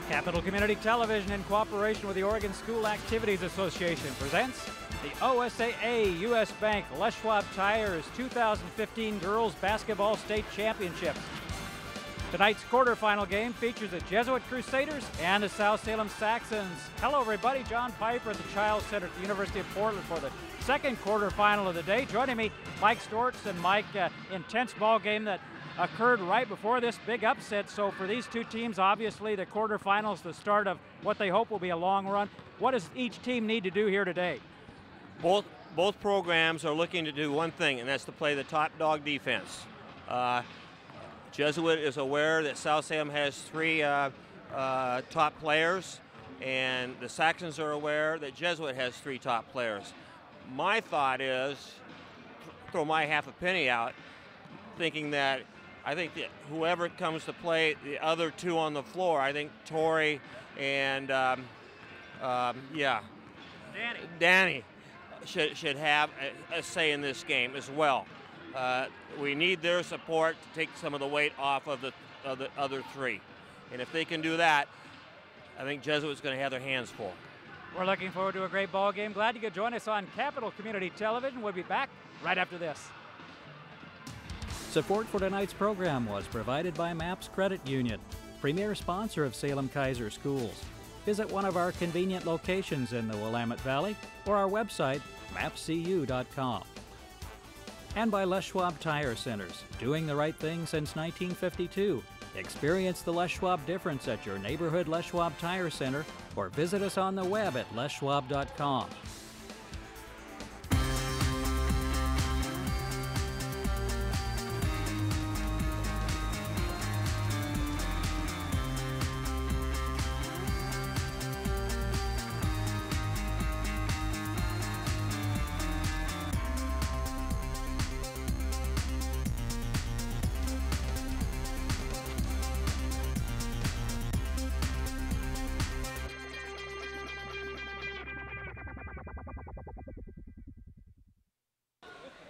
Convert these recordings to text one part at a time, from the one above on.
Capital Community Television, in cooperation with the Oregon School Activities Association, presents the OSAA US Bank Les Schwab Tires 2015 Girls Basketball State Championships. Tonight's quarterfinal game features the Jesuit Crusaders and the South Salem Saxons. Hello everybody, John Piper at the Chiles Center at the University of Portland for the second quarterfinal of the day. Joining me, Mike Stortz. And Mike, intense ball game that occurred right before this big upset. So for these two teams, obviously the quarterfinals, the start of what they hope will be a long run. What does each team need to do here today? Both programs are looking to do one thing, and that's to play the top dog defense. Jesuit is aware that South Salem has three top players, and the Saxons are aware that Jesuit has three top players. My thought is, throw my half a penny out, thinking that I think that whoever comes to play the other two on the floor, I think Tori and Danny should have a say in this game as well. We need their support to take some of the weight off of the other three. And if they can do that, I think Jesuit's going to have their hands full. We're looking forward to a great ball game. Glad you could join us on Capital Community Television. We'll be back right after this. Support for tonight's program was provided by MAPS Credit Union, premier sponsor of Salem Kaiser Schools. Visit one of our convenient locations in the Willamette Valley or our website, mapscu.com. And by Les Schwab Tire Centers, doing the right thing since 1952. Experience the Les Schwab difference at your neighborhood Les Schwab Tire Center or visit us on the web at leschwab.com.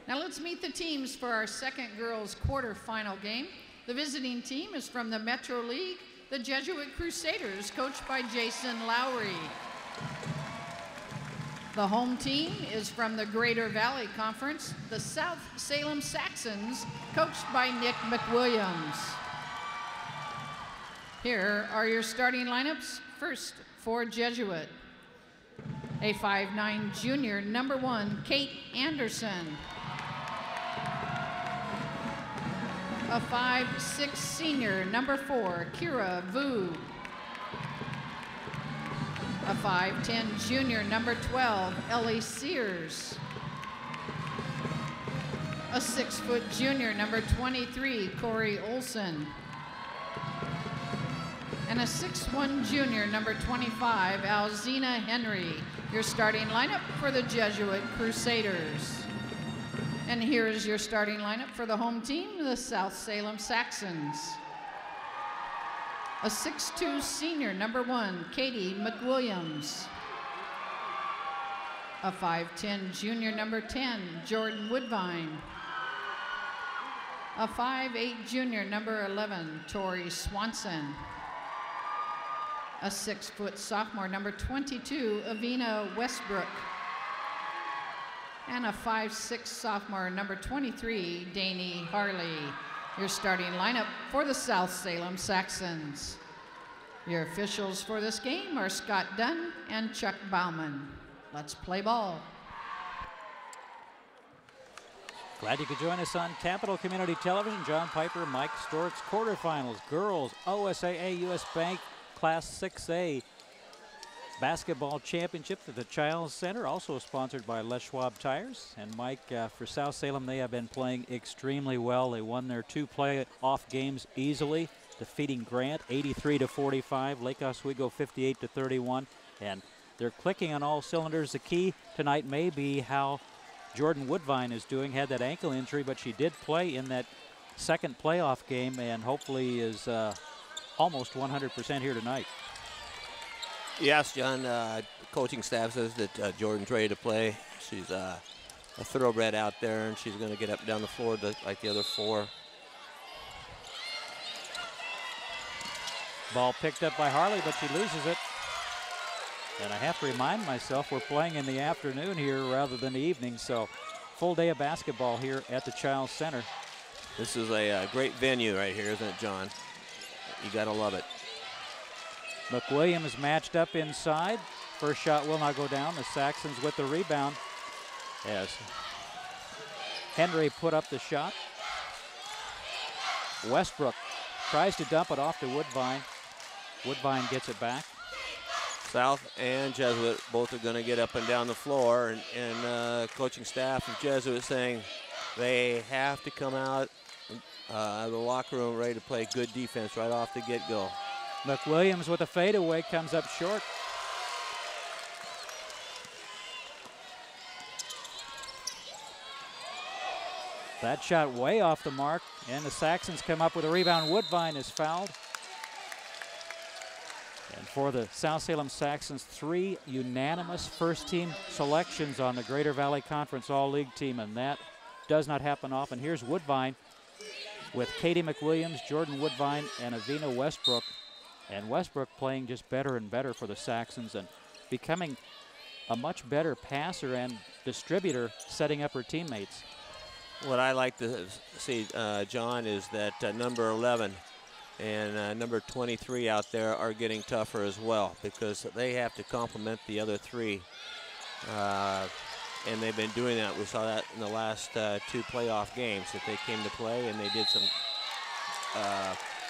Now let's meet the teams for our second girls quarterfinal game. The visiting team is from the Metro League, the Jesuit Crusaders, coached by Jason Lowry. The home team is from the Greater Valley Conference, the South Salem Saxons, coached by Nick McWilliams. Here are your starting lineups. First, for Jesuit, a 5'9" junior, number 1, Kate Anderson. A 5'6" senior, number 4, Kira Vu. A 5'10" junior, number 12, Ellie Sears. A 6-foot junior, number 23, Corey Olson. And a 6'1" junior, number 25, Alzina Henry. Your starting lineup for the Jesuit Crusaders. And here's your starting lineup for the home team, the South Salem Saxons. A 6'2" senior, number 1, Katie McWilliams. A 5'10" junior, number 10, Jordan Woodvine. A 5'8" junior, number 11, Tori Swanson. A 6-foot sophomore, number 22, Avina Westbrook. And a 5'6" sophomore, number 23, Danny Harley. Your starting lineup for the South Salem Saxons. Your officials for this game are Scott Dunn and Chuck Bauman. Let's play ball. Glad you could join us on Capital Community Television. John Piper, Mike Stortz, quarterfinals, girls, OSAA US Bank Class 6A Basketball Championships at the Chiles Center, also sponsored by Les Schwab Tires. And Mike, for South Salem, they have been playing extremely well. They won their 2 playoff games easily, defeating Grant 83-45, Lake Oswego 58-31, and they're clicking on all cylinders. The key tonight may be how Jordan Woodvine is doing. Had that ankle injury, but she did play in that second playoff game and hopefully is almost 100% here tonight. Yes, John, coaching staff says that Jordan's ready to play. She's a thoroughbred out there, and she's going to get up and down the floor like the other 4. Ball picked up by Harley, but she loses it. And I have to remind myself we're playing in the afternoon here rather than the evening, so full day of basketball here at the Chiles Center. This is a great venue right here, isn't it, John? You gotta love it. McWilliams matched up inside. First shot will not go down. The Saxons with the rebound as Henry put up the shot. Westbrook tries to dump it off to Woodvine. Woodvine gets it back. South and Jesuit both are going to get up and down the floor, and coaching staff of Jesuit saying they have to come out of the locker room ready to play good defense right off the get-go. McWilliams with a fadeaway comes up short. That shot way off the mark, and the Saxons come up with a rebound. Woodvine is fouled. And for the South Salem Saxons, 3 unanimous first-team selections on the Greater Valley Conference All-League team, and that does not happen often. Here's Woodvine with Katie McWilliams, Jordan Woodvine, and Avina Westbrook. And Westbrook playing just better and better for the Saxons and becoming a much better passer and distributor, setting up her teammates. What I like to see, John, is that number 11 and number 23 out there are getting tougher as well, because they have to complement the other 3. And they've been doing that. We saw that in the last 2 playoff games that they came to play, and they did some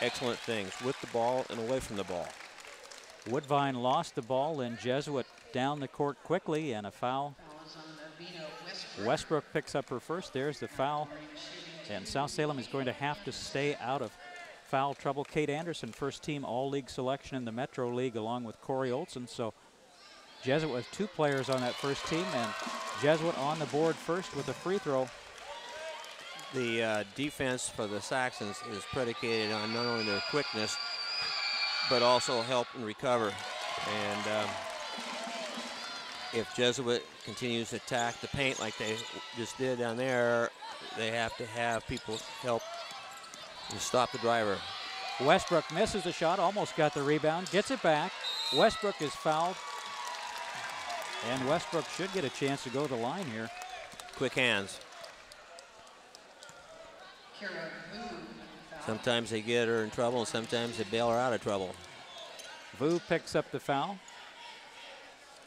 excellent things with the ball and away from the ball. Woodvine lost the ball, and Jesuit down the court quickly, and a foul. Westbrook picks up her first. There's the foul. And South Salem is going to have to stay out of foul trouble. Kate Anderson, first team All-League selection in the Metro League, along with Corey Olson. So Jesuit with 2 players on that first team, and Jesuit on the board first with a free throw. The defense for the Saxons is predicated on not only their quickness, but also help and recover. And if Jesuit continues to attack the paint like they just did down there, they have to have people help to stop the driver. Westbrook misses the shot, almost got the rebound, gets it back. Westbrook is fouled, and Westbrook should get a chance to go to the line here. Quick hands. Sometimes they get her in trouble, and sometimes they bail her out of trouble. Vu picks up the foul.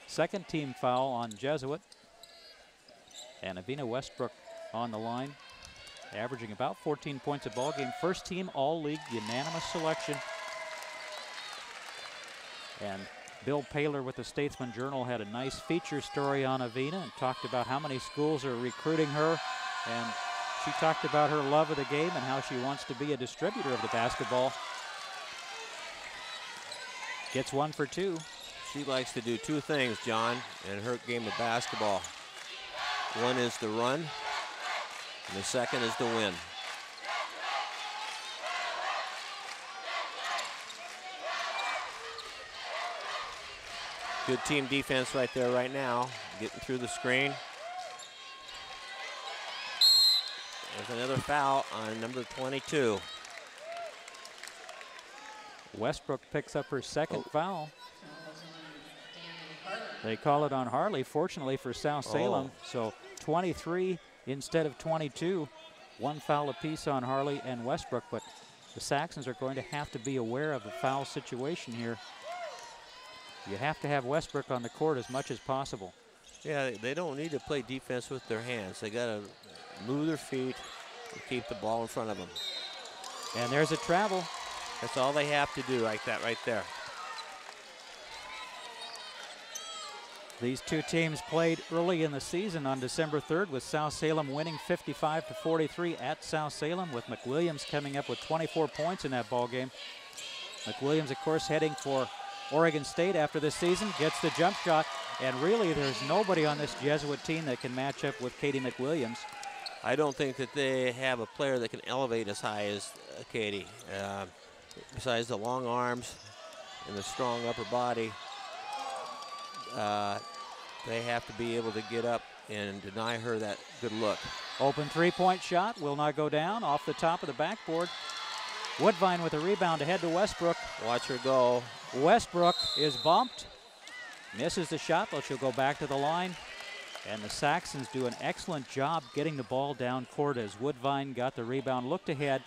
Second team foul on Jesuit. And Avina Westbrook on the line, averaging about 14 points a ball game. First team All-League unanimous selection. And Bill Paler with the Statesman Journal had a nice feature story on Avina and talked about how many schools are recruiting her. And she talked about her love of the game and how she wants to be a distributor of the basketball. Gets 1 for 2. She likes to do 2 things, John, in her game of basketball. One is to run, and the second is to win. Good team defense right there right now, getting through the screen. There's another foul on number 22. Westbrook picks up her second foul. They call it on Harley, fortunately for South Salem. So 23 instead of 22. 1 foul apiece on Harley and Westbrook, but the Saxons are going to have to be aware of the foul situation here. You have to have Westbrook on the court as much as possible. Yeah, they don't need to play defense with their hands. They got to move their feet and keep the ball in front of them. And there's a travel. That's all they have to do, like that right there. These 2 teams played early in the season on December 3rd, with South Salem winning 55-43 at South Salem, with McWilliams coming up with 24 points in that ball game. McWilliams, of course, heading for Oregon State after this season, gets the jump shot, and really there's nobody on this Jesuit team that can match up with Katie McWilliams. I don't think that they have a player that can elevate as high as Katie. Besides the long arms and the strong upper body, they have to be able to get up and deny her that good look. Open 3-point shot will not go down, off the top of the backboard. Woodvine with a rebound ahead to Westbrook. Watch her go. Westbrook is bumped. Misses the shot, though she'll go back to the line. And the Saxons do an excellent job getting the ball down court as Woodvine got the rebound, looked ahead.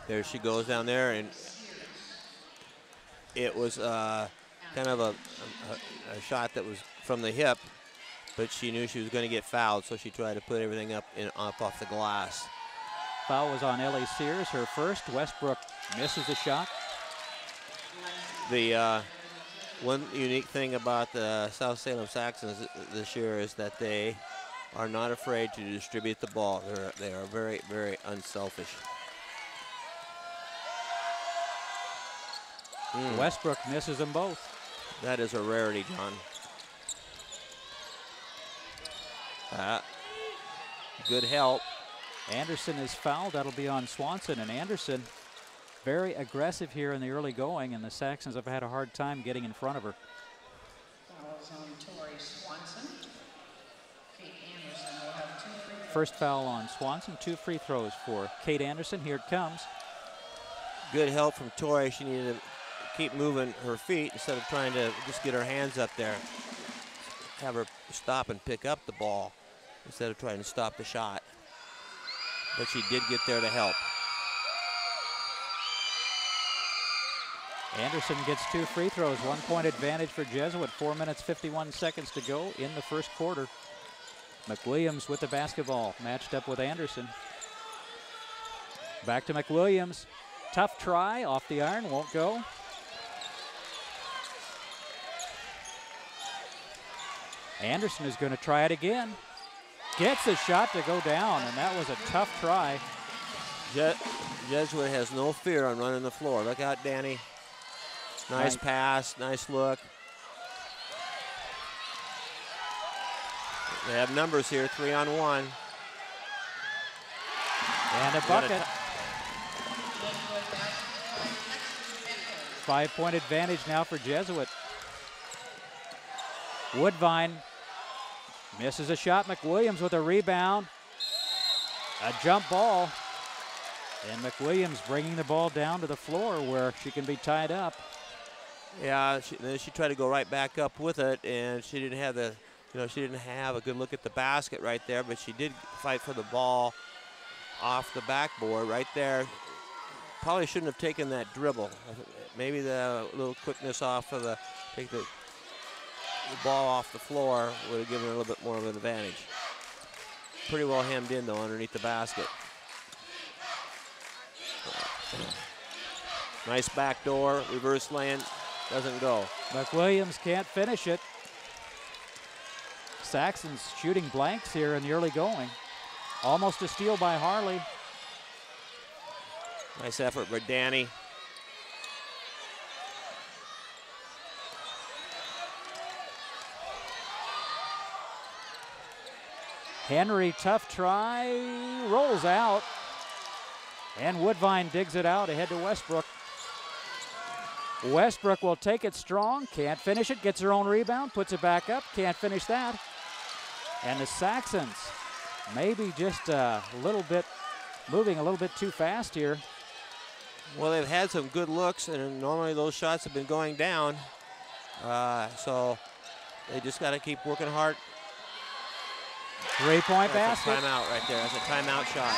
There she goes down there, and it was kind of a shot that was from the hip, but she knew she was going to get fouled, so she tried to put everything up off the glass. Foul was on Ellie Sears, her first. Westbrook misses the shot. The one unique thing about the South Salem Saxons this year is that they are not afraid to distribute the ball. They are very, very unselfish. Westbrook misses them both. That is a rarity, John. Good help. Anderson is fouled. That'll be on Swanson. And Anderson very aggressive here in the early going, and the Saxons have had a hard time getting in front of her. Fouls on Tori Swanson. Kate Anderson will have 2 free throws. First foul on Swanson. 2 free throws for Kate Anderson. Here it comes. Good help from Tori. She needed to keep moving her feet instead of trying to just get her hands up there. Have her stop and pick up the ball instead of trying to stop the shot. But she did get there to help. Anderson gets 2 free throws. 1-point advantage for Jesuit. 4 minutes, 51 seconds to go in the first quarter. McWilliams with the basketball, matched up with Anderson. Back to McWilliams. Tough try, off the iron, won't go. Anderson is going to try it again. Gets a shot to go down, and that was a tough try. Jesuit has no fear on running the floor. Look out, Danny. Nice pass, nice look. They have numbers here, 3-on-1. And a bucket. 5-point advantage now for Jesuit. Woodvine misses a shot. McWilliams with a rebound. A jump ball. And McWilliams bringing the ball down to the floor where she can be tied up. Yeah, then she tried to go right back up with it, and she didn't have she didn't have a good look at the basket right there, but she did fight for the ball off the backboard right there. Probably shouldn't have taken that dribble. Maybe the little quickness off of take the ball off the floor would have given her a little bit more of an advantage. Pretty well hemmed in, though, underneath the basket. Nice backdoor, reverse lane, doesn't go. McWilliams can't finish it. Saxon's shooting blanks here in the early going. Almost a steal by Harley. Nice effort by Danny. Henry, tough try, rolls out. And Woodvine digs it out ahead to Westbrook. Westbrook will take it strong, can't finish it, gets her own rebound, puts it back up, can't finish that. And the Saxons maybe just a little bit, moving a little bit too fast here. Well, they've had some good looks, and normally those shots have been going down. So they just got to keep working hard. 3-point basket. That's a timeout right there. That's a timeout shot.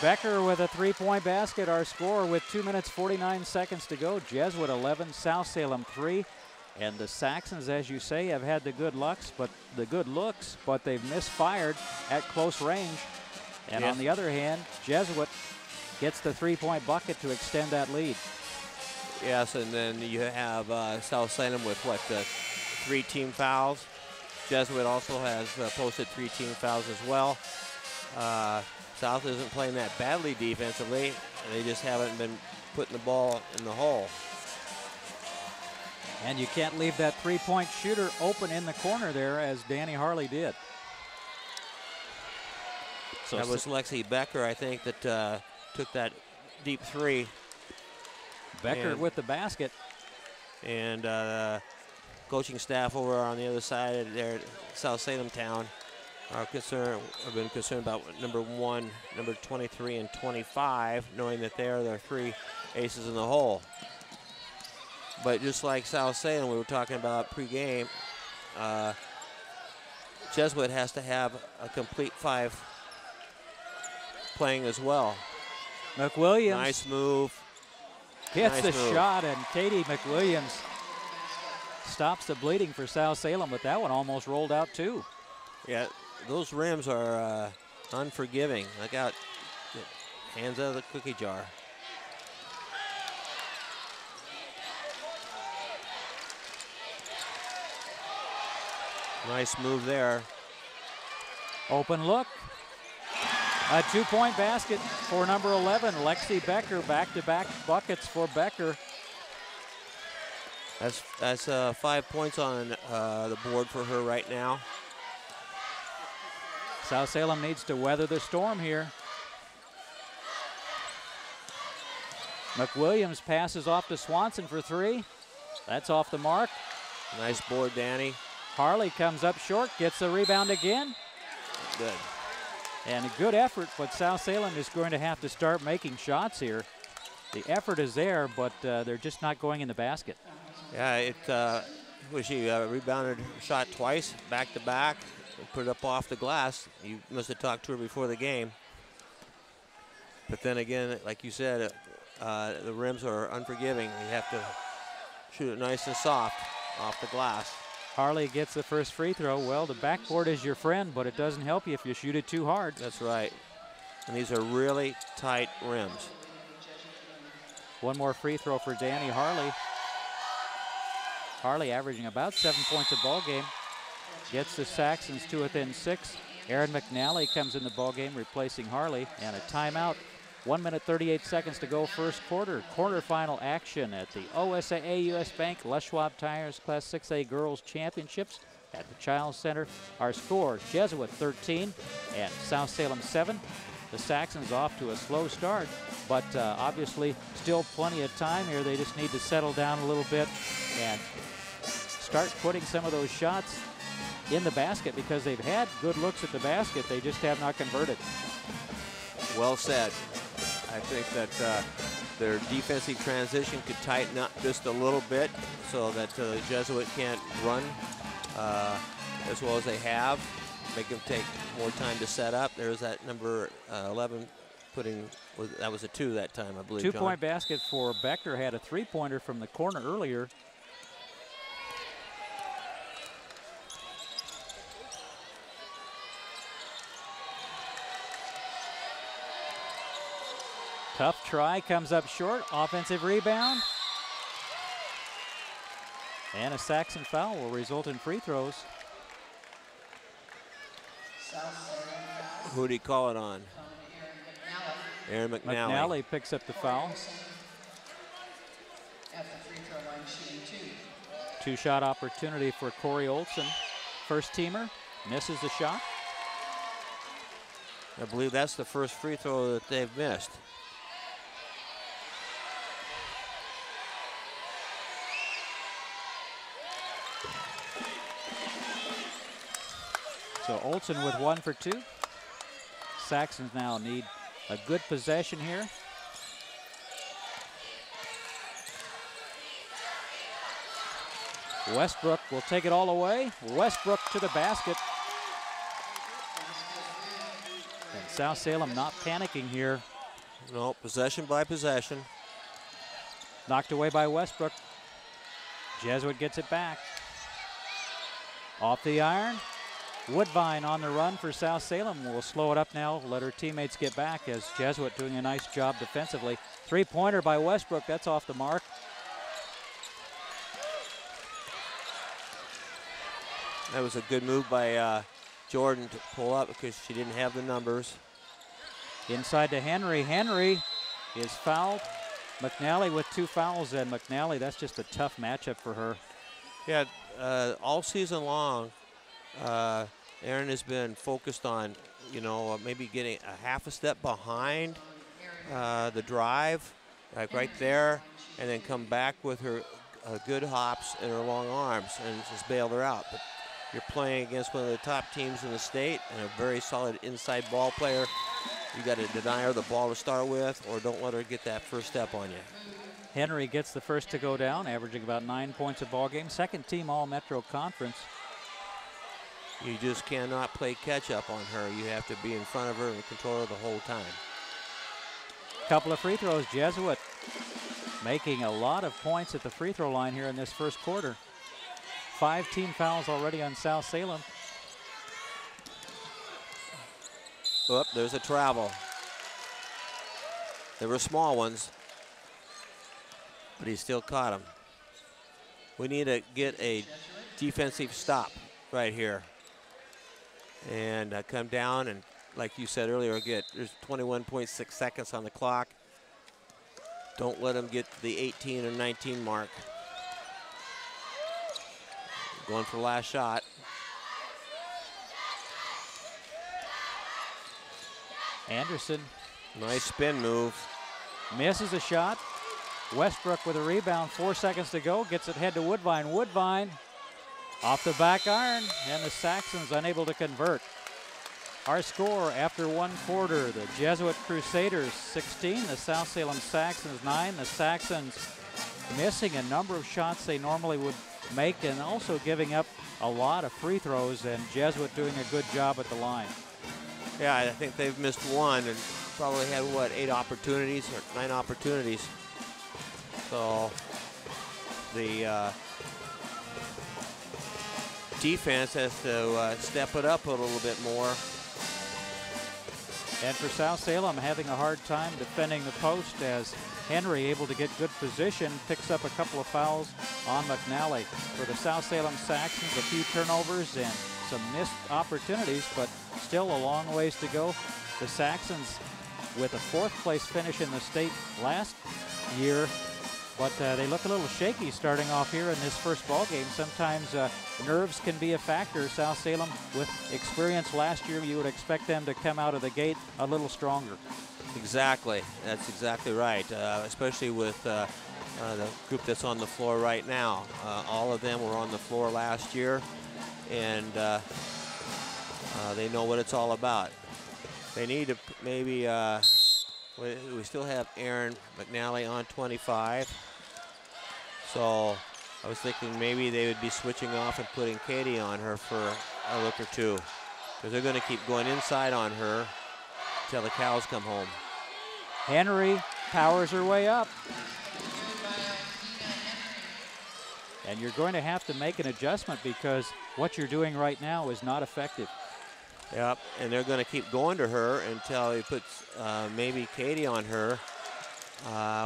Becker with a 3-point basket. Our score with 2 minutes, 49 seconds to go. Jesuit 11, South Salem 3. And the Saxons, as you say, have had the good looks, but they've misfired at close range. And on the other hand, Jesuit gets the 3-point bucket to extend that lead. Yes, and then you have South Salem with 3 team fouls. Jesuit also has posted 3 team fouls as well. South isn't playing that badly defensively. They just haven't been putting the ball in the hole. And you can't leave that 3-point shooter open in the corner there, as Danny Harley did. So that was Lexi Becker, I think, that took that deep 3. Becker with the basket. And coaching staff over on the other side there at South Salem Town I've been concerned about number 1, number 23, and 25, knowing that they are the 3 aces in the hole. But just like South Salem, we were talking about pregame, Jesuit has to have a complete 5 playing as well. McWilliams. Nice move. Gets the shot, and Katie McWilliams stops the bleeding for South Salem, but that one almost rolled out too. Yeah, those rims are unforgiving. Look out, hands out of the cookie jar. Nice move there. Open look. A 2-point basket for number 11, Lexi Becker. Back-to-back buckets for Becker. That's 5 points on the board for her right now. South Salem needs to weather the storm here. McWilliams passes off to Swanson for 3. That's off the mark. Nice board, Danny. Harley comes up short, gets the rebound again. Good. And a good effort, but South Salem is going to have to start making shots here. The effort is there, but they're just not going in the basket. Yeah, she rebounded, shot twice, back to back, put it up off the glass. You must have talked to her before the game. But then again, like you said, the rims are unforgiving. You have to shoot it nice and soft off the glass. Harley gets the first free throw. Well, the backboard is your friend, but it doesn't help you if you shoot it too hard. That's right. And these are really tight rims. One more free throw for Danny Harley. Harley averaging about 7 points a ball game. Gets the Saxons to within 6. Aaron McNally comes in the ball game, replacing Harley, and a timeout. 1 minute 38 seconds to go, first quarter. Quarterfinal action at the OSAA US Bank Les Schwab Tires Class 6A Girls Championships at the Chiles Center. Our score: Jesuit 13 and South Salem 7. The Saxons off to a slow start, but obviously still plenty of time here. They just need to settle down a little bit and start putting some of those shots in the basket, because they've had good looks at the basket. They just have not converted. Well said. I think that their defensive transition could tighten up just a little bit so that Jesuit can't run as well as they have. Make them take more time to set up. There's that number 11 that was a 2 that time, I believe. 2-point basket for Becker. Had a 3-pointer from the corner earlier. Tough try, comes up short. Offensive rebound. And a Saxon foul will result in free throws. Who did he call it on? Aaron McNally. McNally picks up the foul. At the free throw line, shooting 2. Two-shot opportunity for Corey Olson. First teamer, misses the shot. I believe that's the first free throw that they've missed. So Olson with 1 for 2. Saxons now need a good possession here. Westbrook will take it all away. Westbrook to the basket. And South Salem not panicking here. No, possession by possession. Knocked away by Westbrook. Jesuit gets it back. Off the iron. Woodvine on the run for South Salem. Will slow it up now, let her teammates get back, as Jesuit doing a nice job defensively. 3-pointer by Westbrook, that's off the mark. That was a good move by Jordan to pull up because she didn't have the numbers. Inside to Henry. Henry is fouled. McNally with 2 fouls, and McNally, that's just a tough matchup for her. Yeah, all season long, Aaron has been focused on, maybe getting a half a step behind the drive, like right there, and then come back with her good hops and her long arms and just bail her out. But You're playing against one of the top teams in the state and a very solid inside ball player. You got to deny her the ball to start with, or don't let her get that first step on you. Henry gets the first to go down, averaging about 9 points a ball game. Second team All-Metro Conference. You just cannot play catch up on her. You have to be in front of her and control her the whole time. Couple of free throws. Jesuit making a lot of points at the free throw line here in this first quarter. 5 team fouls already on South Salem. Oh, there's a travel. They were small ones, but he still caught him. We need to get a defensive stop right here. And come down and, like you said earlier, there's 21.6 seconds on the clock. Don't let them get to the 18 or 19 mark. Going for the last shot. Anderson. Nice spin move. Misses a shot. Westbrook with a rebound, 4 seconds to go, gets it head to Woodvine. Woodvine off the back iron, and the Saxons unable to convert. Our score after 1 quarter, the Jesuit Crusaders 16, the South Salem Saxons 9. The Saxons missing a number of shots they normally would make and also giving up a lot of free throws, and Jesuit doing a good job at the line. Yeah, I think they've missed one and probably had, what, 8 opportunities or 9 opportunities. So the defense has to step it up a little bit more. And for South Salem, having a hard time defending the post as Henry able to get good position, picks up a couple of fouls on McNally. For the South Salem Saxons, a few turnovers and some missed opportunities, but still a long ways to go. The Saxons with a 4th place finish in the state last year, but they look a little shaky starting off here in this first ball game. Sometimes nerves can be a factor. South Salem, with experience last year, you would expect them to come out of the gate a little stronger. Exactly, that's exactly right, especially with the group that's on the floor right now. All of them were on the floor last year, and they know what it's all about. They need to maybe, we still have Aaron McNally on 25. So I was thinking maybe they would be switching off and putting Katie on her for a look or two, because they're going to keep going inside on her until the cows come home. Henry powers her way up. And you're going to have to make an adjustment because what you're doing right now is not effective. Yep, and they're going to keep going to her until he puts maybe Katie on her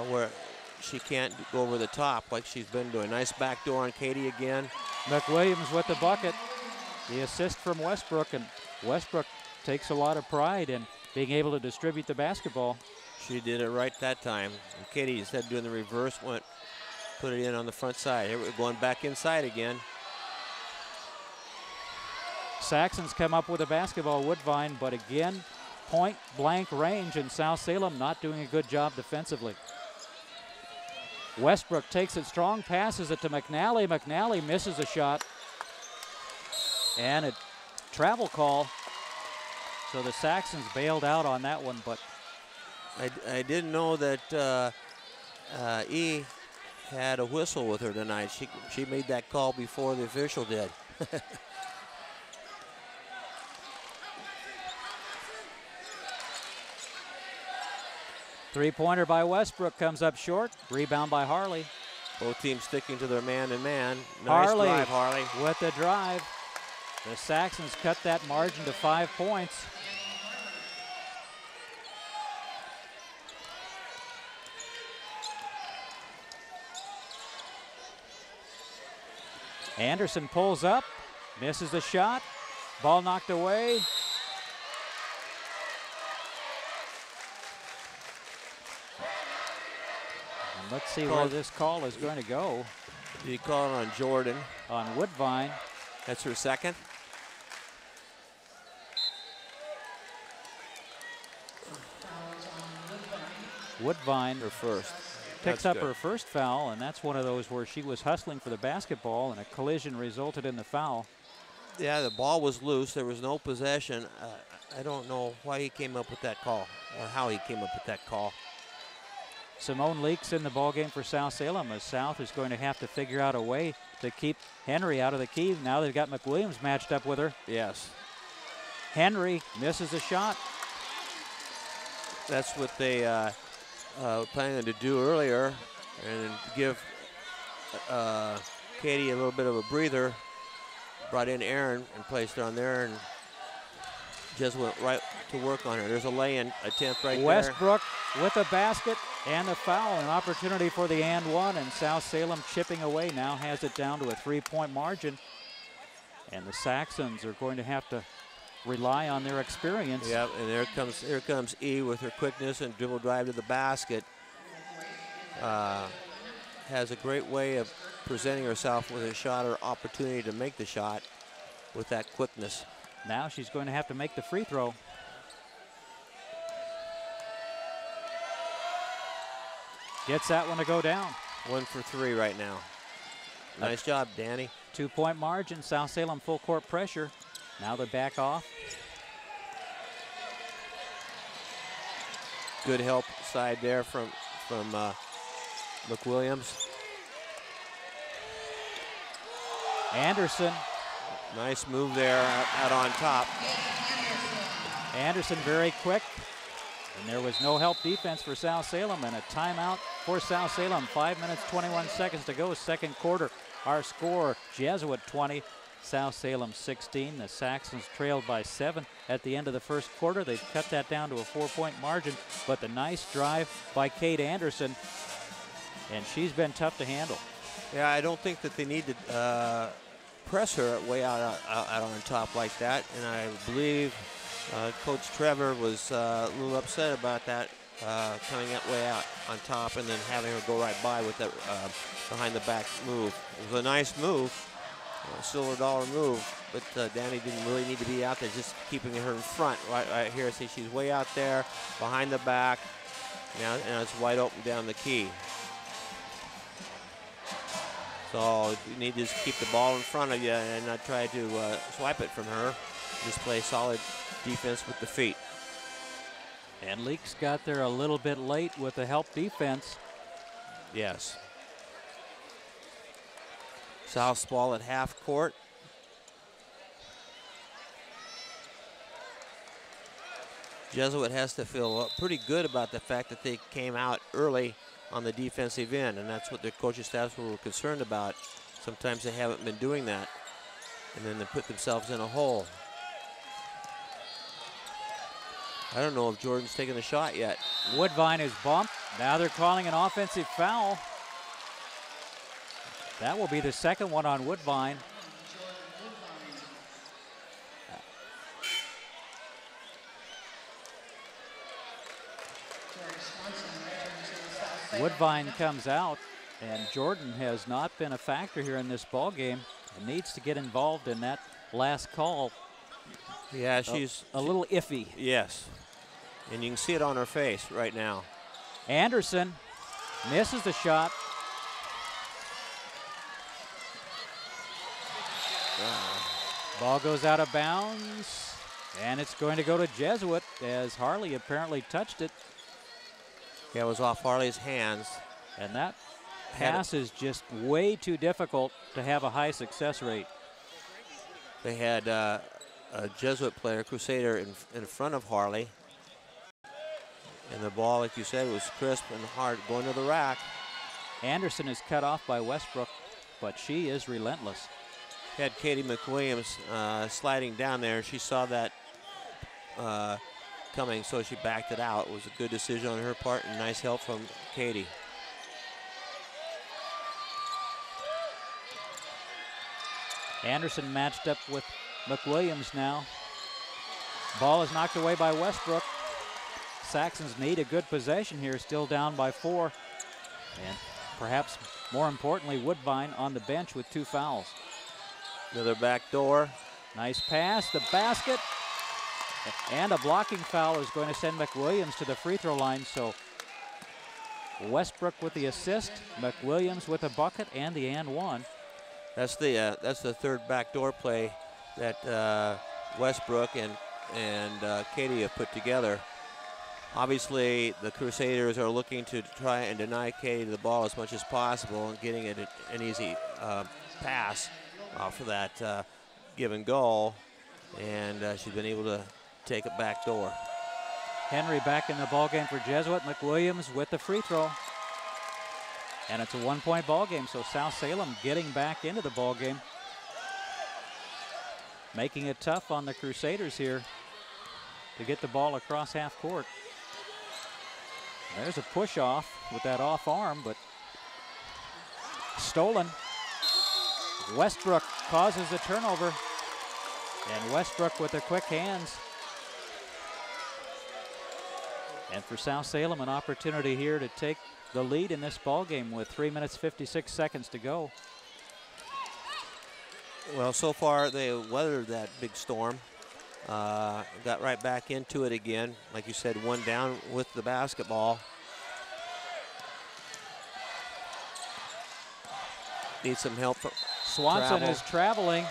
where she can't go over the top like she's been doing. Nice backdoor on Katie again. McWilliams with the bucket. The assist from Westbrook, and Westbrook takes a lot of pride in being able to distribute the basketball. She did it right that time. And Katie, instead of doing the reverse, put it in on the front side. Here we're going back inside again. Saxons come up with a basketball, Woodvine, but again, point blank range, and South Salem not doing a good job defensively. Westbrook takes it strong, passes it to McNally. McNally misses a shot. And a travel call. So the Saxons bailed out on that one, but I didn't know that E had a whistle with her tonight. She made that call before the official did. Three-pointer by Westbrook comes up short. Rebound by Harley. Both teams sticking to their man-to-man. Nice Harley drive, Harley. With the drive. The Saxons cut that margin to 5 points. Anderson pulls up, misses the shot. Ball knocked away. And let's see where this call is going to go. Did he call it on Jordan? On Woodvine. That's her second. Woodvine. Her first. Picks up her first foul, and that's one of those where she was hustling for the basketball and a collision resulted in the foul. Yeah, the ball was loose. There was no possession. I don't know why he came up with that call or how he came up with that call. Simone Leaks in the ballgame for South Salem, as South is going to have to figure out a way to keep Henry out of the key. Now they've got McWilliams matched up with her. Yes. Henry misses a shot. That's what they planning to do earlier, and give Katie a little bit of a breather. Brought in Aaron and placed her on there, and just went right to work on her. There's a lay-in attempt right Westbrook with a basket and a foul, an opportunity for the and one, and South Salem chipping away now has it down to a 3-point margin. And the Saxons are going to have to rely on their experience. Yep, and here comes E with her quickness and dribble drive to the basket. Has a great way of presenting herself with a shot or opportunity to make the shot with that quickness. Now she's going to have to make the free throw. Gets that one to go down. 1 for 3 right now. Nice job, Danny. 2-point margin, South Salem full court pressure. Now they back off. Good help side there from McWilliams. Anderson. Nice move there out on top. Anderson very quick. And there was no help defense for South Salem, and a timeout for South Salem. 5 minutes, 21 seconds to go, second quarter. Our score, Jesuit 20, South Salem 16. The Saxons trailed by 7 at the end of the first quarter. They've cut that down to a 4-point margin, but the nice drive by Kate Anderson, and she's been tough to handle. Yeah, I don't think that they need to press her way out on top like that, and I believe Coach Trevor was a little upset about that, coming up way out on top and then having her go right by with that behind the back move. It was a nice move, a silver dollar move, but Danny didn't really need to be out there, just keeping her in front right here. See, she's way out there behind the back. Now it's wide open down the key. So you need to just keep the ball in front of you and not try to swipe it from her. Just play solid defense with the feet. And Leaks got there a little bit late with the help defense. Yes. Southpaw at half court. Jesuit has to feel pretty good about the fact that they came out early on the defensive end, and that's what their coaching staffs were concerned about. Sometimes they haven't been doing that, and then they put themselves in a hole. I don't know if Jordan's taken the shot yet. Woodvine is bumped. Now they're calling an offensive foul. That will be the second one on Woodvine. Woodvine comes out, and Jordan has not been a factor here in this ball game and needs to get involved in that last call. Yeah, she's a little iffy. Yes, and you can see it on her face right now. Anderson misses the shot. Ball goes out of bounds, and it's going to go to Jesuit as Harley apparently touched it. Yeah, it was off Harley's hands. And that pass is just way too difficult to have a high success rate. They had a Jesuit player, Crusader, in front of Harley. And the ball, like you said, was crisp and hard going to the rack. Anderson is cut off by Westbrook, but she is relentless. Had Katie McWilliams sliding down there. She saw that coming, so she backed it out. It was a good decision on her part and nice help from Katie. Anderson matched up with McWilliams now. Ball is knocked away by Westbrook. Saxons need a good possession here, still down by 4. And perhaps more importantly, Woodvine on the bench with 2 fouls. Another back door. Nice pass, the basket. And a blocking foul is going to send McWilliams to the free throw line. So Westbrook with the assist, McWilliams with a bucket and the and one. That's the third backdoor play that Westbrook and Katie have put together. Obviously, the Crusaders are looking to try and deny Katie the ball as much as possible and getting it an easy pass off of that give and goal, and she's been able to take it back door. Henry back in the ball game for Jesuit. McWilliams with the free throw. And it's a 1-point ball game, so South Salem getting back into the ball game, making it tough on the Crusaders here to get the ball across half court. There's a push off with that off arm, but stolen. Westbrook causes a turnover, and Westbrook with the quick hands. And for South Salem, an opportunity here to take the lead in this ball game with 3 minutes 56 seconds to go. Well, so far they weathered that big storm. Got right back into it again. Like you said, one down with the basketball. Need some help from Swanson travel. is traveling.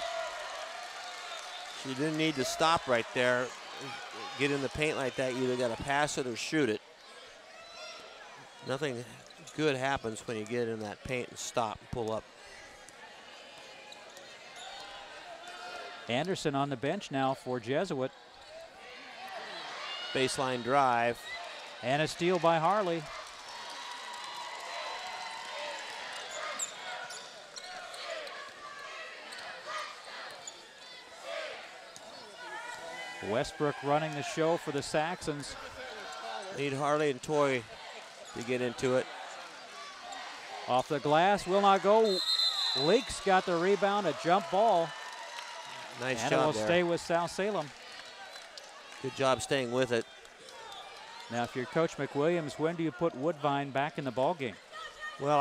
She didn't need to stop right there. Get in the paint like that, you either got to pass it or shoot it. Nothing good happens when you get in that paint and stop and pull up. Anderson on the bench now for Jesuit. Baseline drive. And a steal by Harley. Westbrook running the show for the Saxons. Need Harley and Toy to get into it. Off the glass, will not go. Leaks got the rebound, a jump ball. Nice and job it will there. stay with South Salem. Good job staying with it. Now, if you're Coach McWilliams, when do you put Woodvine back in the ball game? Well,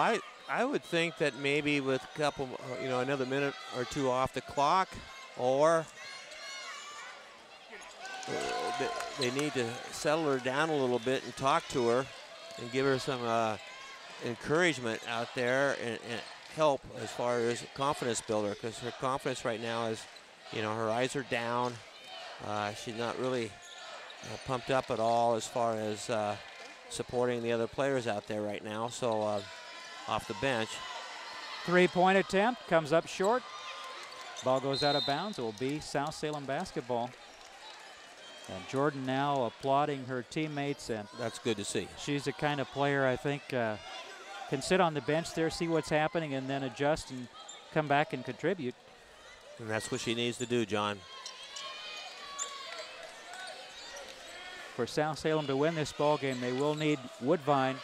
I would think that maybe with a couple, another minute or two off the clock, or they need to settle her down a little bit and talk to her and give her some encouragement out there and help as far as confidence builder, because her confidence right now is, her eyes are down. She's not really pumped up at all as far as supporting the other players out there right now. So off the bench. 3-point attempt comes up short. Ball goes out of bounds. It will be South Salem basketball. And Jordan now applauding her teammates, and that's good to see. She's the kind of player I think can sit on the bench there, see what's happening, and then adjust and come back and contribute. And that's what she needs to do, John. For South Salem to win this ball game, they will need Woodvine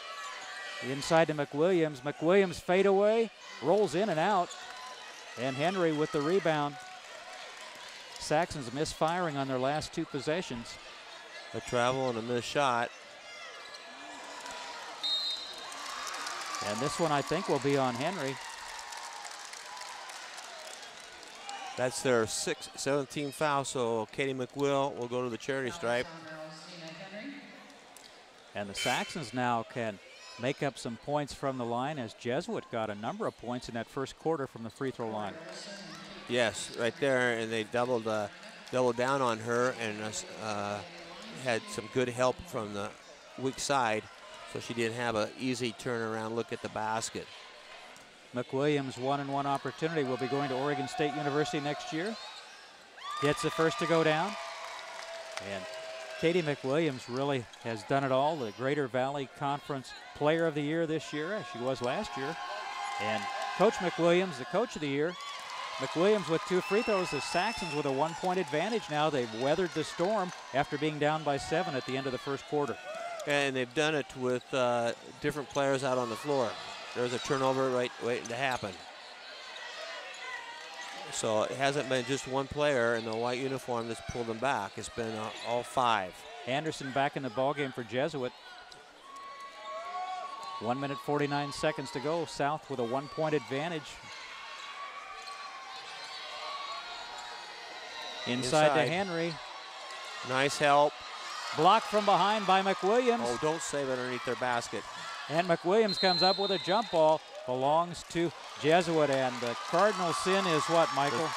inside to McWilliams. McWilliams fadeaway, rolls in and out, and Henry with the rebound. Saxons misfiring on their last two possessions. A travel and a missed shot. And this one I think will be on Henry. That's their 17th foul, so Katie McWill will go to the charity stripe. And the Saxons now can make up some points from the line, as Jesuit got a number of points in that first quarter from the free throw line. Yes, right there, and they doubled down on her and had some good help from the weak side, so she didn't have an easy turnaround look at the basket. McWilliams, 1-and-1 opportunity, will be going to Oregon State University next year. Gets the first to go down. And Katie McWilliams really has done it all. The Greater Valley Conference Player of the Year this year, as she was last year. And Coach McWilliams, the Coach of the Year. McWilliams with 2 free throws. The Saxons with a 1-point advantage now. They've weathered the storm after being down by 7 at the end of the first quarter. And they've done it with different players out on the floor. There's a turnover waiting to happen. So it hasn't been just one player in the white uniform that's pulled them back. It's been all 5. Anderson back in the ballgame for Jesuit. 1 minute 49 seconds to go. South with a 1-point advantage. Inside to Henry. Nice help. Blocked from behind by McWilliams. Oh, don't save it underneath their basket. And McWilliams comes up with a jump ball. Belongs to Jesuit. And the cardinal sin is what, Michael?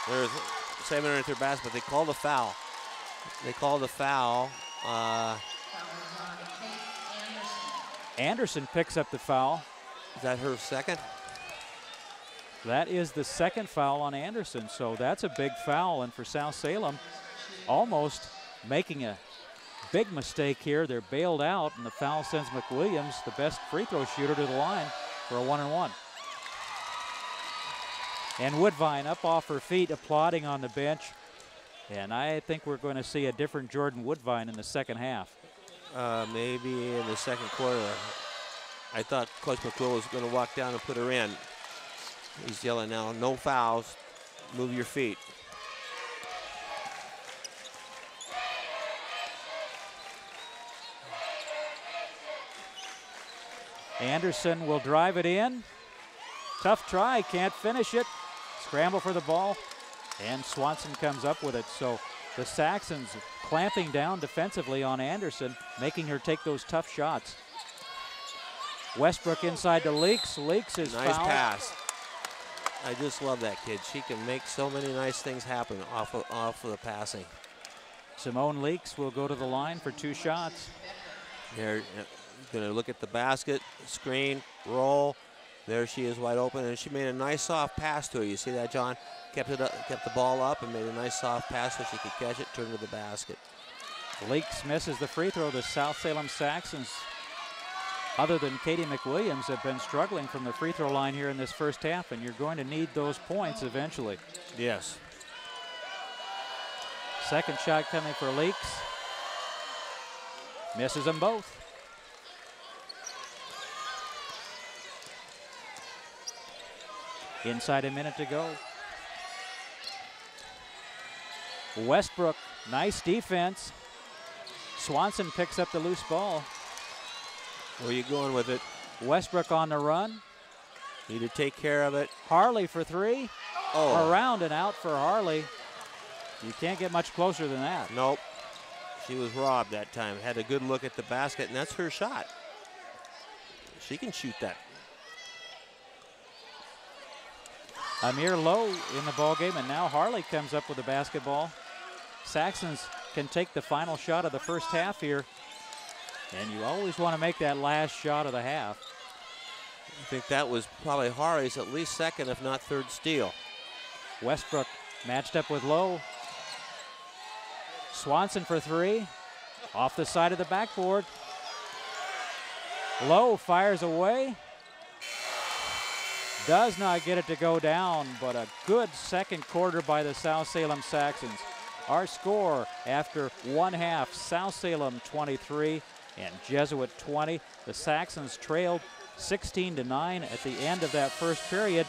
slam it underneath her basket, but they called a foul. They called a foul. Anderson picks up the foul. Is that her second? That is the second foul on Anderson, so that's a big foul. And for South Salem, almost making a big mistake here. They're bailed out, and the foul sends McWilliams, the best free throw shooter, to the line for a 1-and-1. And Woodvine up off her feet, applauding on the bench. And I think we're going to see a different Jordan Woodvine in the second half. Maybe in the second quarter. I thought Coach McQuill was going to walk down and put her in. He's yelling now, no fouls, move your feet. Anderson will drive it in. Tough try, can't finish it. Scramble for the ball, and Swanson comes up with it. So the Saxons clamping down defensively on Anderson, making her take those tough shots. Westbrook inside to Leaks. Leaks is nice fouled. Pass. I just love that kid. She can make so many nice things happen off of the passing. Simone Leaks will go to the line for 2 shots. They're going to look at the basket, screen, roll. There she is wide open, and she made a nice soft pass to her. You see that, John? Kept the ball up and made a nice soft pass so she could catch it, turn to the basket. Leaks misses the free throw. The South Salem Saxons, other than Katie McWilliams, have been struggling from the free throw line here in this first half, and you're going to need those points eventually. Yes. Second shot coming for Leaks. Misses them both. Inside a minute to go. Westbrook, nice defense. Swanson picks up the loose ball. Where are you going with it? Westbrook on the run. Need to take care of it. Harley for 3. Oh. Around and out for Harley. You can't get much closer than that. Nope. She was robbed that time. Had a good look at the basket, and that's her shot. She can shoot that. Amir Lowe in the ball game, and now Harley comes up with the basketball. Saxons can take the final shot of the first half here, and you always want to make that last shot of the half. I think that was probably Harley's at least second, if not third steal. Westbrook matched up with Lowe. Swanson for 3, off the side of the backboard. Lowe fires away. Does not get it to go down, but a good second quarter by the South Salem Saxons. Our score after one half, South Salem 23 and Jesuit 20. The Saxons trailed 16-9 at the end of that first period,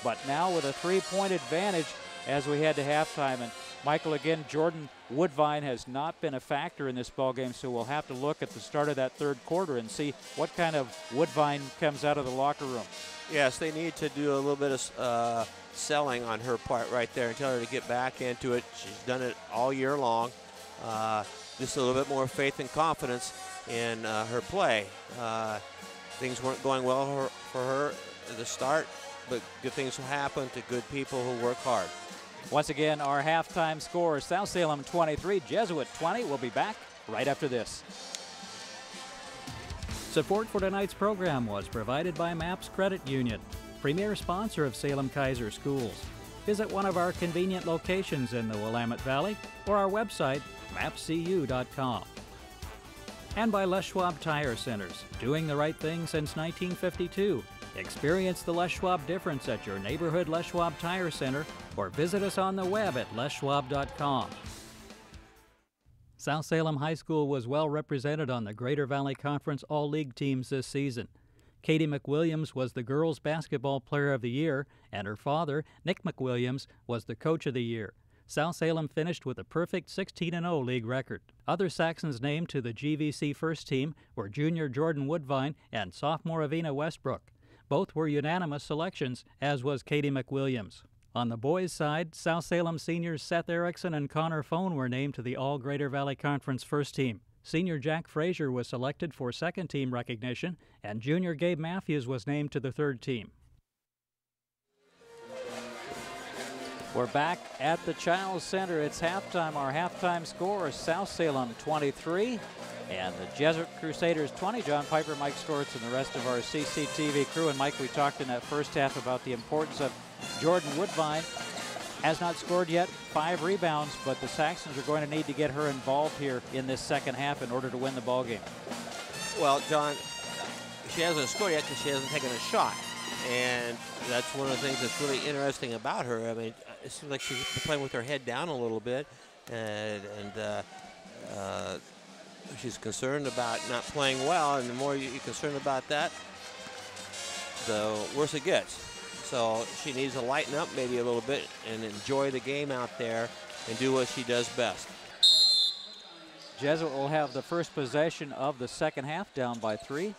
but now with a 3-point advantage as we head to halftime. And Michael, again, Jordan Woodvine has not been a factor in this ball game, so we'll have to look at the start of that third quarter and see what kind of Woodvine comes out of the locker room. Yes, they need to do a little bit of selling on her part right there and tell her to get back into it. She's done it all year long. Just a little bit more faith and confidence in her play. Things weren't going well for her at the start, but good things will happen to good people who work hard. Once again, our halftime score, South Salem 23, Jesuit 20. We'll be back right after this. Support for tonight's program was provided by MAPS Credit Union, premier sponsor of Salem Kaiser Schools. Visit one of our convenient locations in the Willamette Valley or our website, mapscu.com. And by Les Schwab Tire Centers, doing the right thing since 1952. Experience the Les Schwab difference at your neighborhood Les Schwab Tire Center or visit us on the web at leschwab.com. South Salem High School was well represented on the Greater Valley Conference All-League teams this season. Katie McWilliams was the girls' basketball player of the year, and her father, Nick McWilliams, was the coach of the year. South Salem finished with a perfect 16-0 league record. Other Saxons named to the GVC first team were junior Jordan Woodvine and sophomore Avina Westbrook. Both were unanimous selections, as was Katie McWilliams. On the boys' side, South Salem seniors Seth Erickson and Connor Phone were named to the All-Greater Valley Conference first team. Senior Jack Frazier was selected for second-team recognition, and junior Gabe Matthews was named to the third team. We're back at the Chiles Center. It's halftime. Our halftime score is South Salem 23 and the Jesuit Crusaders 20. John Piper, Mike Stortz, and the rest of our CCTV crew. And Mike, we talked in that first half about the importance of Jordan Woodvine. Has not scored yet, 5 rebounds, but the Saxons are going to need to get her involved here in this second half in order to win the ball game. Well, John, she hasn't scored yet because she hasn't taken a shot. And that's one of the things that's really interesting about her. I mean, it seems like she's playing with her head down a little bit, and she's concerned about not playing well. And the more you're concerned about that, the worse it gets. So she needs to lighten up maybe a little bit and enjoy the game out there and do what she does best. Jesuit will have the first possession of the second half, down by 3.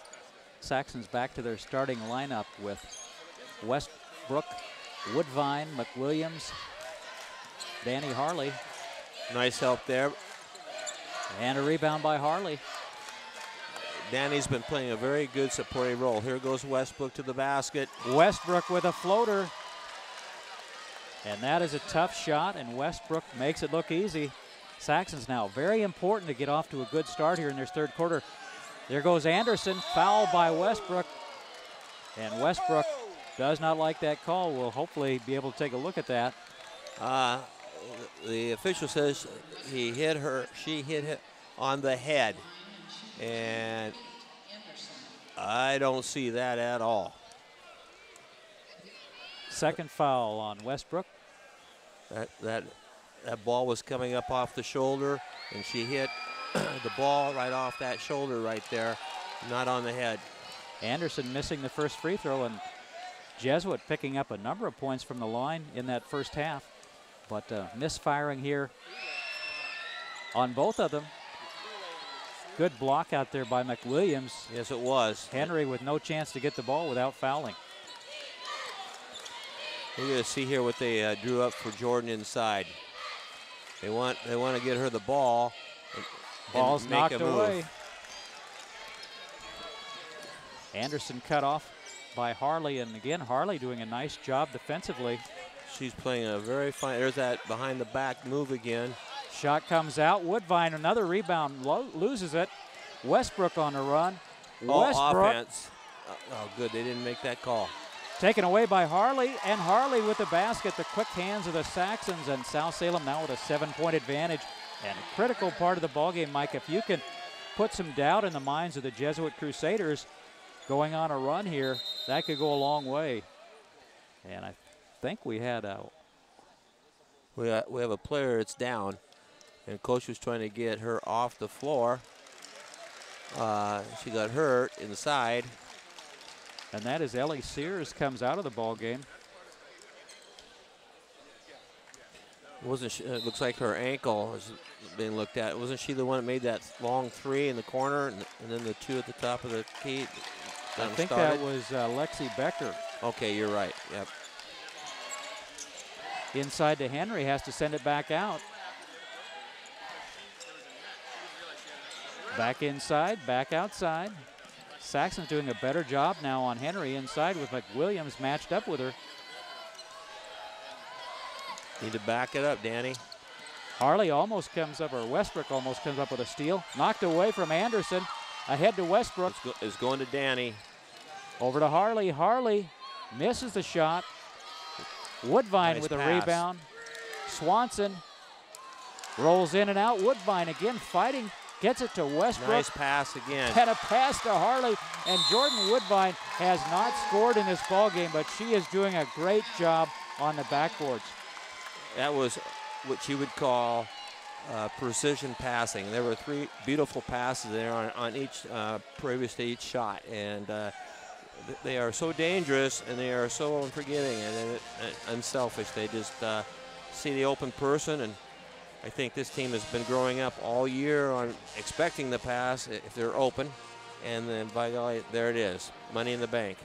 Saxons back to their starting lineup with Westbrook, Woodvine, McWilliams, Danny Harley. Nice help there. And a rebound by Harley. Danny's been playing a very good supporting role. Here goes Westbrook to the basket. Westbrook with a floater. And that is a tough shot, and Westbrook makes it look easy. Saxons now very important to get off to a good start here in their third quarter. There goes Anderson, foul by Westbrook. And Westbrook does not like that call. We'll hopefully be able to take a look at that. The official says she hit her on the head. And I don't see that at all. Second foul on Westbrook. That ball was coming up off the shoulder, and she hit the ball right off that shoulder right there, not on the head. Anderson missing the first free throw, and Jesuit picking up a number of points from the line in that first half. But misfiring here on both of them. Good block out there by McWilliams. Yes, it was. Henry with no chance to get the ball without fouling. We're going to see here what they drew up for Jordan inside. They want to get her the ball. Ball's make knocked a move. away. Anderson cut off by Harley, and again, Harley doing a nice job defensively. She's playing a very fine, there's that behind the back move again. Shot comes out, Woodvine, another rebound, loses it. Westbrook on the run. Westbrook. Offense. Oh, good, they didn't make that call. Taken away by Harley, and Harley with the basket. The quick hands of the Saxons, and South Salem now with a 7-point advantage. And a critical part of the ballgame, Mike, if you can put some doubt in the minds of the Jesuit Crusaders going on a run here, that could go a long way. And I think we had a... We have a player that's down, and coach was trying to get her off the floor. She got hurt inside. And that is Ellie Sears comes out of the ball game. Wasn't she, it looks like her ankle is being looked at. Wasn't she the one that made that long three in the corner and then the two at the top of the key? I think that was Lexi Becker. Okay, you're right. Yep. Inside to Henry, has to send it back out. Back inside, back outside. Saxon's doing a better job now on Henry inside with McWilliams matched up with her. Need to back it up, Danny. Harley almost comes up, or Westbrook almost comes up with a steal. Knocked away from Anderson. Ahead to Westbrook. It's going to Danny. Over to Harley. Harley misses the shot. Woodvine Nice with a pass. rebound. Swanson rolls in and out. Woodvine again fighting. Gets it to Westbrook. Nice pass again. And a pass to Harley. And Jordan Woodvine has not scored in this ballgame, but she is doing a great job on the backboards. That was what you would call precision passing. There were 3 beautiful passes there on each previous to each shot, and they are so dangerous and they are so unforgiving and unselfish. They just see the open person, and I think this team has been growing up all year on expecting the pass if they're open, and then by golly, there it is, money in the bank.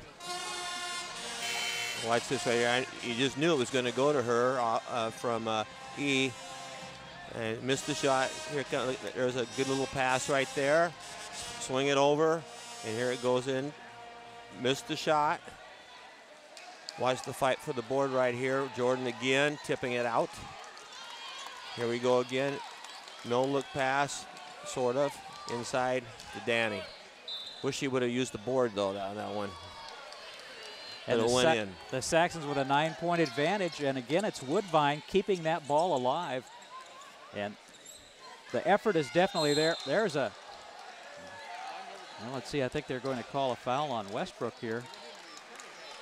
Watch this right here. You just knew it was going to go to her from E, and missed the shot. Here comes, there's a good little pass right there. Swing it over, and here it goes in. Missed the shot. Watch the fight for the board right here. Jordan again, tipping it out. Here we go again. No look pass, sort of, inside to Danny. Wish he would have used the board, though, on that one. And it went in. The Saxons with a 9-point advantage, and again, it's Woodvine keeping that ball alive. And the effort is definitely there. There's a, well, let's see, I think they're going to call a foul on Westbrook here.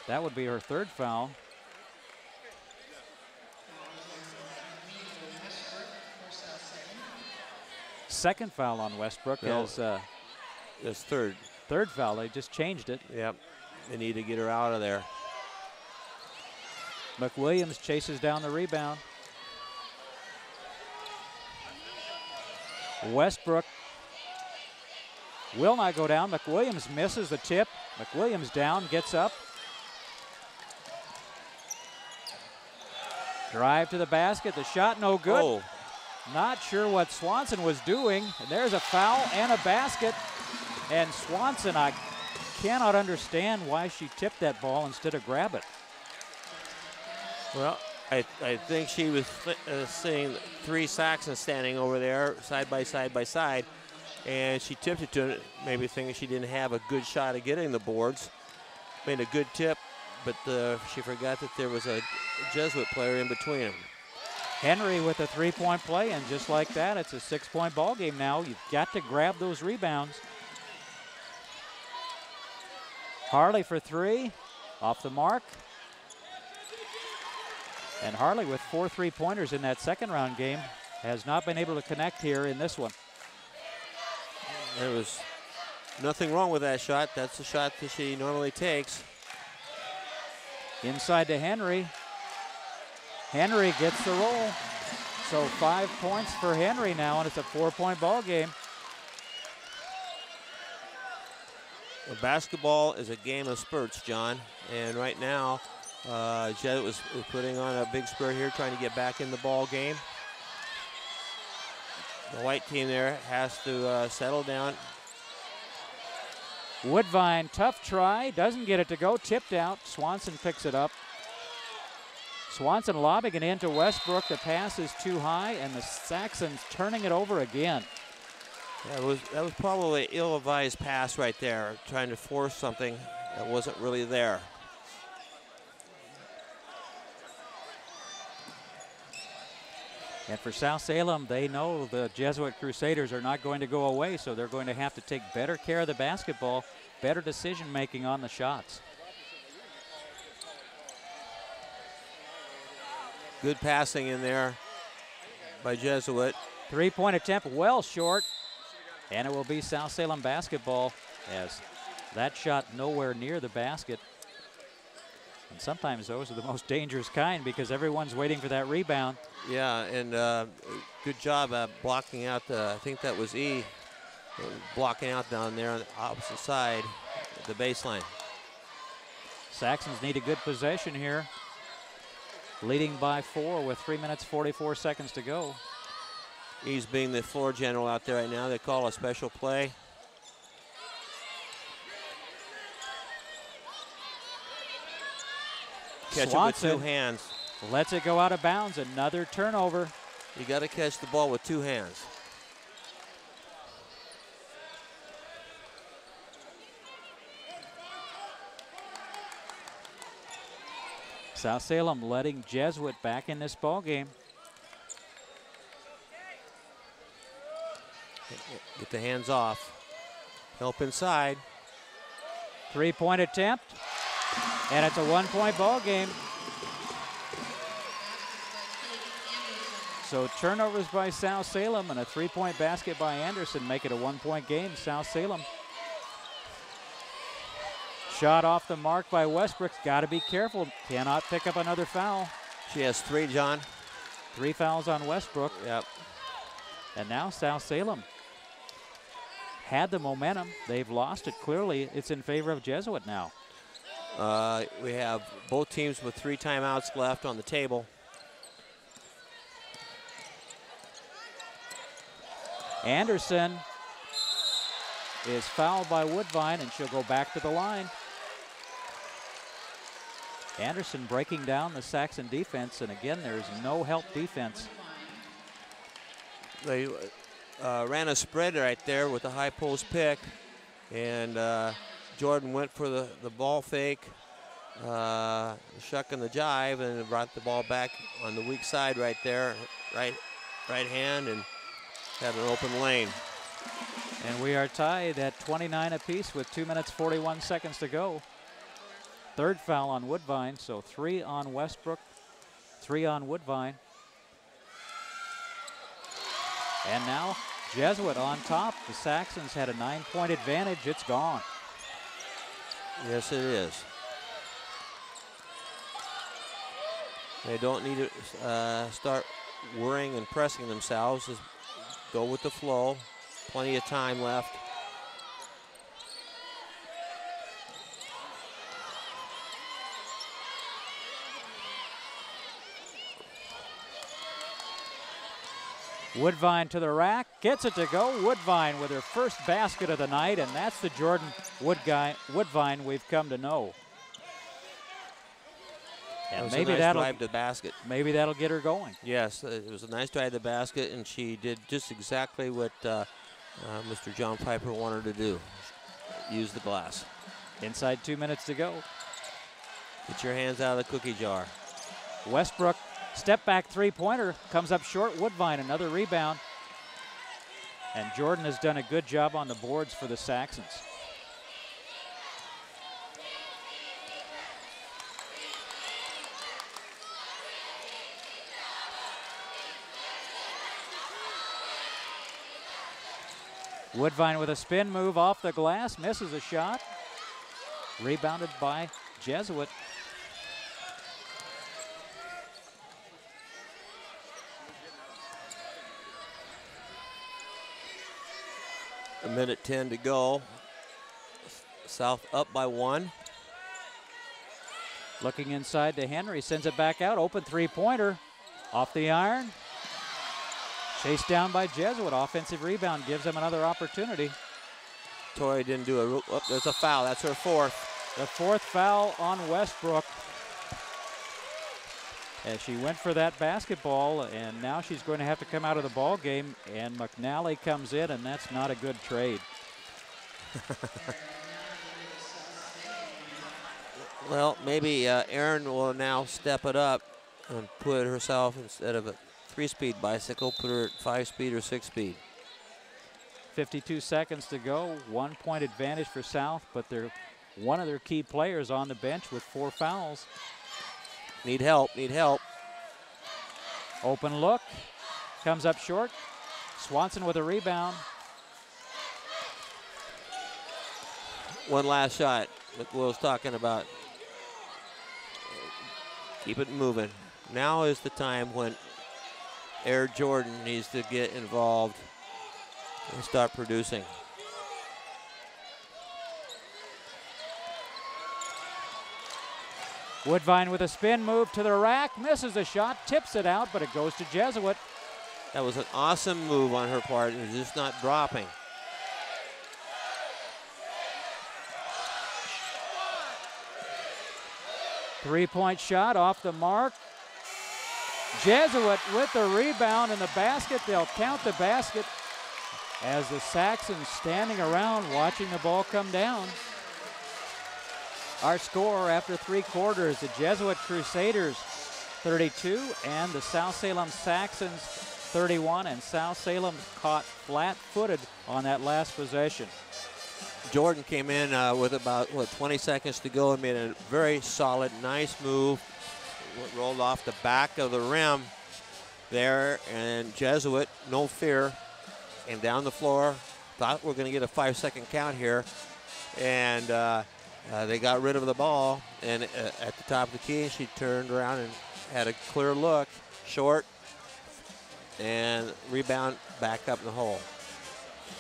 That would be her third foul. Second foul on Westbrook. No, it's third. Third foul, they just changed it. Yep, they need to get her out of there. McWilliams chases down the rebound. Westbrook will not go down. McWilliams misses the tip. McWilliams down, gets up. Drive to the basket, the shot no good. Oh. Not sure what Swanson was doing. And there's a foul and a basket. And Swanson, I cannot understand why she tipped that ball instead of grab it. Well, I think she was seeing 3 Saxons standing over there, side by side, and she tipped it to maybe thinking she didn't have a good shot at getting the boards. Made a good tip, but she forgot that there was a Jesuit player in between them. Henry with a 3-point play, and just like that, it's a 6-point ball game now. You've got to grab those rebounds. Harley for 3, off the mark. And Harley with 4 3-pointers in that second round game has not been able to connect here in this one. There was nothing wrong with that shot. That's the shot that she normally takes. Inside to Henry. Henry gets the roll. So 5 points for Henry now, and it's a 4-point ball game. Well, basketball is a game of spurts, John. And right now, Jesuit was putting on a big spurt here, trying to get back in the ball game. The white team there has to settle down. Woodvine, tough try, doesn't get it to go, tipped out. Swanson picks it up. Swanson lobbing it into Westbrook. The pass is too high, and the Saxons turning it over again. That was probably an ill-advised pass right there, trying to force something that wasn't really there. And for South Salem, they know the Jesuit Crusaders are not going to go away, so they're going to have to take better care of the basketball, better decision-making on the shots. Good passing in there by Jesuit. 3-point attempt, well short, and it will be South Salem basketball as that shot nowhere near the basket. And sometimes those are the most dangerous kind because everyone's waiting for that rebound. Yeah, and good job blocking out I think that was E, blocking out down there on the opposite side, the baseline. Saxons need a good possession here. Leading by 4 with 3 minutes 44 seconds to go. He's being the floor general out there right now. They call a special play. Catch Swanson it with 2 hands. Lets it go out of bounds. Another turnover. You got to catch the ball with 2 hands. South Salem letting Jesuit back in this ball game. Get the hands off. Help inside. 3-point attempt. And it's a 1-point ball game. So turnovers by South Salem and a 3-point basket by Anderson make it a 1-point game, South Salem. Shot off the mark by Westbrook. Got to be careful. Cannot pick up another foul. She has 3, John. 3 fouls on Westbrook. Yep. And now South Salem had the momentum. They've lost it. Clearly, it's in favor of Jesuit now. We have both teams with 3 timeouts left on the table. Anderson is fouled by Woodvine, and she'll go back to the line. Anderson breaking down the Saxon defense, and again, there's no help defense. They ran a spread right there with a high post pick, and Jordan went for the ball fake, shuck and the jive, and brought the ball back on the weak side right there, right hand, and had an open lane. And we are tied at 29 apiece with 2 minutes 41 seconds to go. Third foul on Woodvine, so 3 on Westbrook, 3 on Woodvine. And now Jesuit on top. The Saxons had a 9-point advantage. It's gone. Yes, it is. They don't need to start worrying and pressing themselves. Just go with the flow. Plenty of time left. Woodvine to the rack, gets it to go. Woodvine with her first basket of the night, and that's the Jordan Woodvine we've come to know. And maybe nice that'll drive to the basket. Maybe that'll get her going. Yes, it was a nice drive to the basket, and she did just exactly what Mr. John Piper wanted her to do. Use the glass. Inside 2 minutes to go. Get your hands out of the cookie jar. Westbrook, step back three-pointer, comes up short. Woodvine, another rebound. And Jordan has done a good job on the boards for the Saxons. Woodvine with a spin move off the glass, misses a shot. Rebounded by Jesuit. A minute 10 to go. South up by 1. Looking inside to Henry, sends it back out. Open three-pointer off the iron. Chased down by Jesuit. Offensive rebound gives them another opportunity. Tori didn't do it. Oh, there's a foul. That's her fourth. The fourth foul on Westbrook. As she went for that basketball, and now she's going to have to come out of the ball game, and McNally comes in, and that's not a good trade. Well, maybe Erin will now step it up and put herself, instead of a 3-speed bicycle, put her at 5-speed or 6-speed. 52 seconds to go. 1 point advantage for South, but they're one of their key players on the bench with 4 fouls. Need help, need help. Open look, comes up short. Swanson with a rebound. One last shot. McWill's talking about. Keep it moving. Now is the time when Air Jordan needs to get involved and start producing. Woodvine with a spin move to the rack, misses a shot, tips it out, but it goes to Jesuit. That was an awesome move on her part, and just not dropping. Three-point shot off the mark. Jesuit with the rebound in the basket. They'll count the basket as the Saxons standing around watching the ball come down. Our score after 3 quarters, the Jesuit Crusaders 32 and the South Salem Saxons 31, and South Salem caught flat-footed on that last possession. Jordan came in with about 20 seconds to go and made a very solid, nice move. Rolled off the back of the rim there, and Jesuit, no fear, and down the floor. Thought we're going to get a 5-second count here, and they got rid of the ball, and at the top of the key, she turned around and had a clear look, short, and rebound back up in the hole.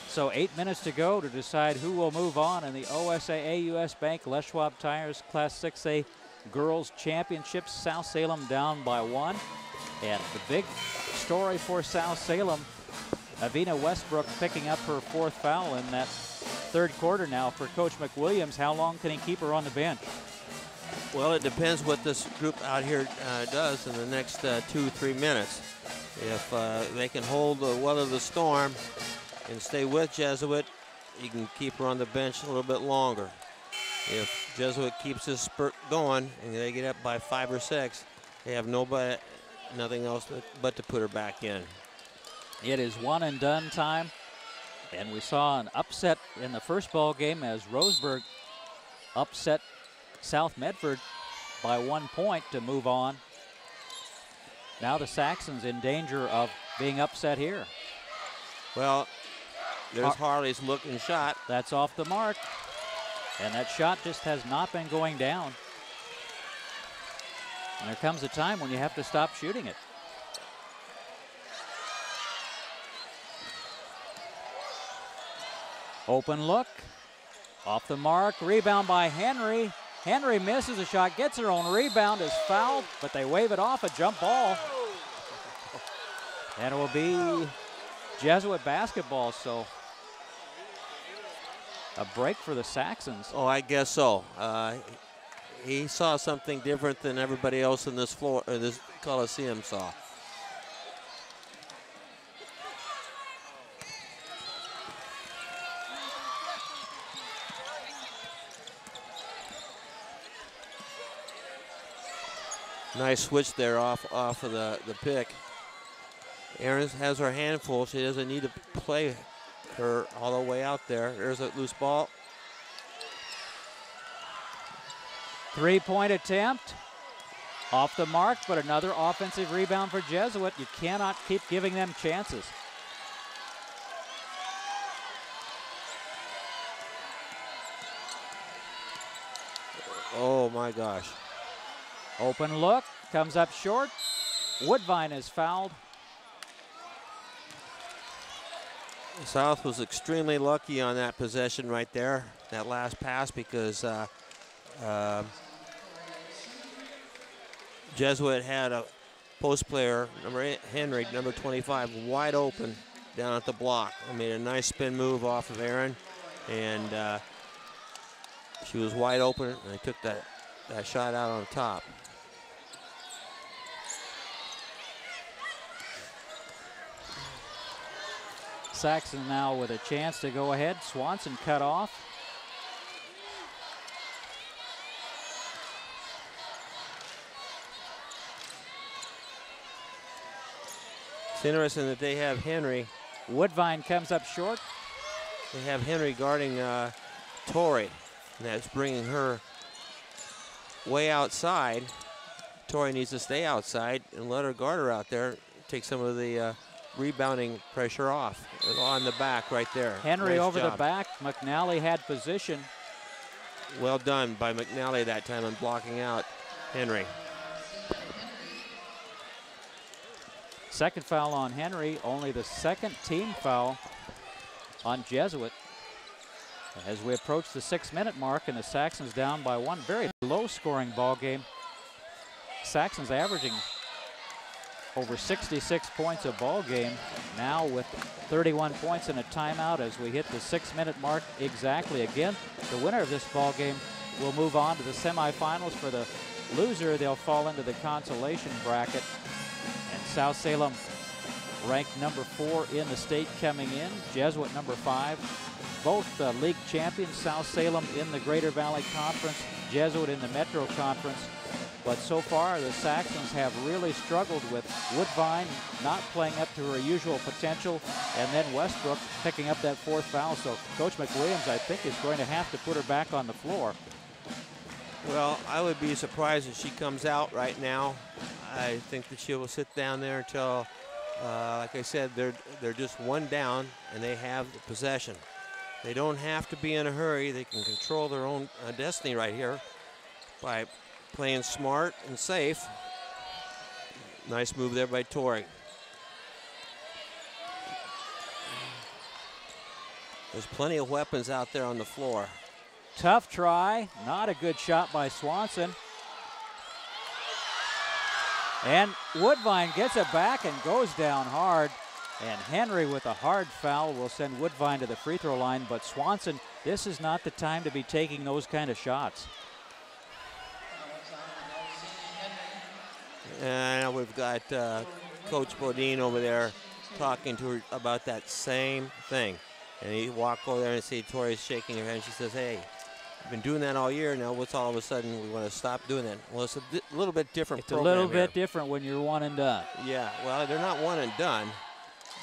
So 8 minutes to go to decide who will move on in the OSAA US Bank Les Schwab Tires Class 6A Girls Championships. South Salem down by 1. And the big story for South Salem, Avina Westbrook picking up her 4th foul in that 3rd quarter now for Coach McWilliams. How long can he keep her on the bench? Well, it depends what this group out here does in the next 2-3 minutes. If they can hold the weather the storm and stay with Jesuit, you can keep her on the bench a little bit longer. If Jesuit keeps this spurt going and they get up by 5 or 6, they have nothing else but to put her back in. It is one and done time. And we saw an upset in the first ball game as Roseburg upset South Medford by 1 point to move on. Now the Saxons in danger of being upset here. Well, there's Harley's looking shot. That's off the mark. And that shot just has not been going down. And there comes a time when you have to stop shooting it. Open look, off the mark, rebound by Henry. Henry misses a shot, gets her own rebound, is fouled, but they wave it off, a jump ball. And it will be Jesuit basketball, so a break for the Saxons. Oh, I guess so. He saw something different than everybody else in this floor, or this Coliseum saw. Nice switch there off of the pick. Erin has her hand full. She doesn't need to play her all the way out there. There's a loose ball. Three-point attempt. Off the mark, but another offensive rebound for Jesuit. You cannot keep giving them chances. Oh my gosh. Open look, comes up short. Woodvine is fouled. South was extremely lucky on that possession right there, that last pass, because Jesuit had a post player, Henry, number 25, wide open down at the block. I made a nice spin move off of Erin, and she was wide open, and they took that shot out on top. Saxon now with a chance to go ahead. Swanson cut off. It's interesting that they have Henry. Woodvine comes up short. They have Henry guarding Torrey, and that's bringing her way outside. Torrey needs to stay outside and let her guard her out there, take some of the rebounding pressure off on the back right there. Henry nice over job. the back. McNally had position. Well done by McNally that time in blocking out Henry. Second foul on Henry, only the second team foul on Jesuit. As we approach the 6-minute mark and the Saxons down by one, very low scoring ball game. Saxons averaging over 66 points a ball game, now with 31 points and a timeout as we hit the 6-minute mark exactly. Again, the winner of this ball game will move on to the semifinals. For the loser, they'll fall into the consolation bracket. And South Salem ranked number 4 in the state coming in, Jesuit number 5. Both league champions, South Salem in the Greater Valley Conference, Jesuit in the Metro Conference. But so far, the Saxons have really struggled with Woodvine not playing up to her usual potential, and then Westbrook picking up that 4th foul. So Coach McWilliams, I think, is going to have to put her back on the floor. Well, I would be surprised if she comes out right now. I think that she will sit down there until, like I said, they're just one down, and they have the possession. They don't have to be in a hurry. They can control their own destiny right here by playing smart and safe. Nice move there by Torrey. There's plenty of weapons out there on the floor. Tough try, not a good shot by Swanson. And Woodvine gets it back and goes down hard. And Henry with a hard foul will send Woodvine to the free throw line. But Swanson, this is not the time to be taking those kind of shots. And we've got Coach Bodine over there talking to her about that same thing. And he walked over there and see Tori's shaking her head. She says, hey, I've been doing that all year. Now what's all of a sudden we want to stop doing that? Well, it's a little bit different. It's a little bit different when you're one and done. Yeah, well, they're not one and done,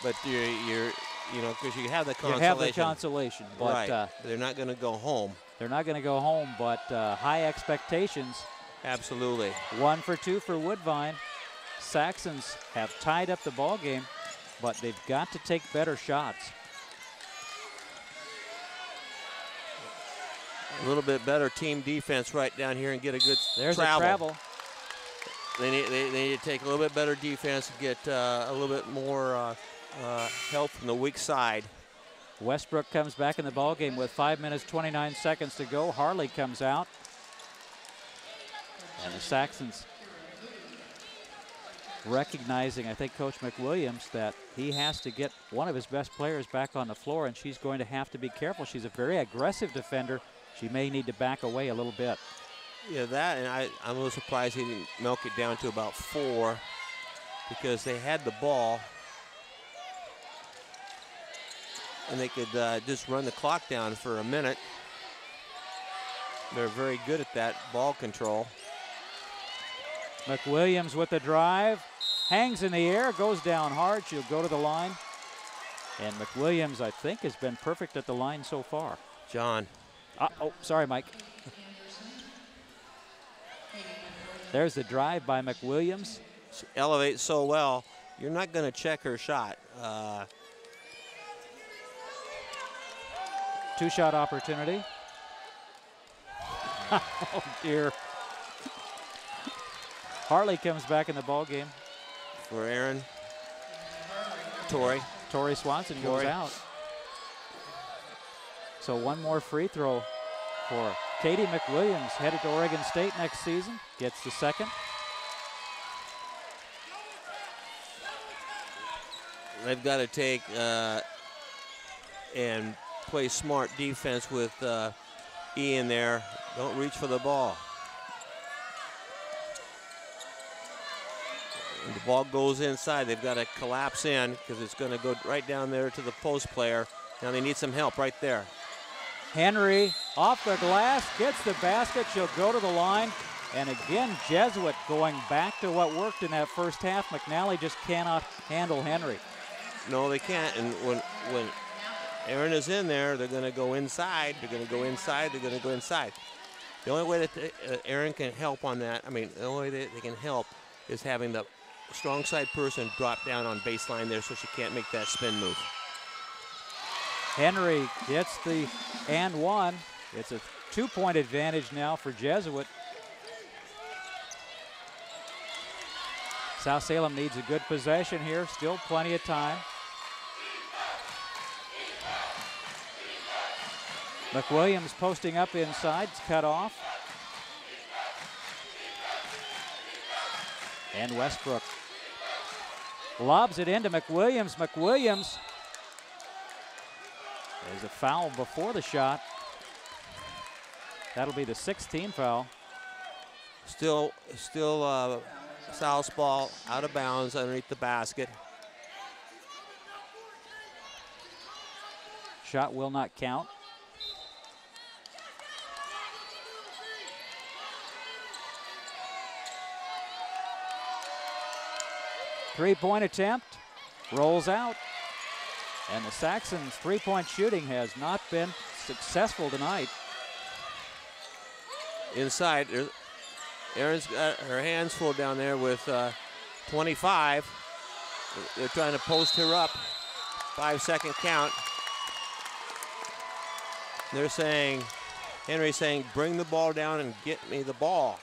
but you're you know, because you have the consolation. You have the consolation, but right. They're not going to go home. They're not going to go home, but high expectations. Absolutely. 1 for 2 for Woodvine. Saxons have tied up the ball game, but they've got to take better shots. A little bit better team defense right down here and get a good There's travel. a travel. They need to take a little bit better defense and get a little bit more help from the weak side. Westbrook comes back in the ball game with 5 minutes, 29 seconds to go. Harley comes out. And the Saxons recognizing, I think, Coach McWilliams, that he has to get one of his best players back on the floor, and she's going to have to be careful. She's a very aggressive defender. She may need to back away a little bit. Yeah, that, and I'm a little surprised he didn't milk it down to about 4 because they had the ball and they could just run the clock down for a minute. They're very good at that ball control. McWilliams with the drive, hangs in the air, goes down hard. She'll go to the line. And McWilliams, I think, has been perfect at the line so far. John. Oh, sorry, Mike. There's the drive by McWilliams. She elevates so well, you're not going to check her shot. Two-shot opportunity. Oh, dear. Harley comes back in the ball game. For Aaron. Tori. Tori Swanson goes out. So one more free throw for Katie McWilliams, headed to Oregon State next season. Gets the second. They've got to take and play smart defense with Ian there. Don't reach for the ball. And the ball goes inside. They've got to collapse in because it's going to go right down there to the post player. Now they need some help right there. Henry off the glass, gets the basket. She'll go to the line. And again, Jesuit going back to what worked in that first half. McNally just cannot handle Henry. No, they can't. And when Aaron is in there, they're going to go inside. They're going to go inside. They're going to go inside. The only way that Aaron can help on that, the only way that they can help is having the strong side person drop down on baseline there so she can't make that spin move. Henry gets the and one. It's a 2-point advantage now for Jesuit. South Salem needs a good possession here. Still plenty of time. McWilliams posting up inside. It's cut off. And Westbrook lobs it into McWilliams. McWilliams. There's a foul before the shot. That'll be the 16th foul. Still southpaw out of bounds underneath the basket. Shot will not count. Three-point attempt, rolls out. And the Saxons' three-point shooting has not been successful tonight. Inside, Aaron's got her hands full down there with 25. They're trying to post her up. 5-second count. They're saying, Henry's saying, bring the ball down and get me the ball.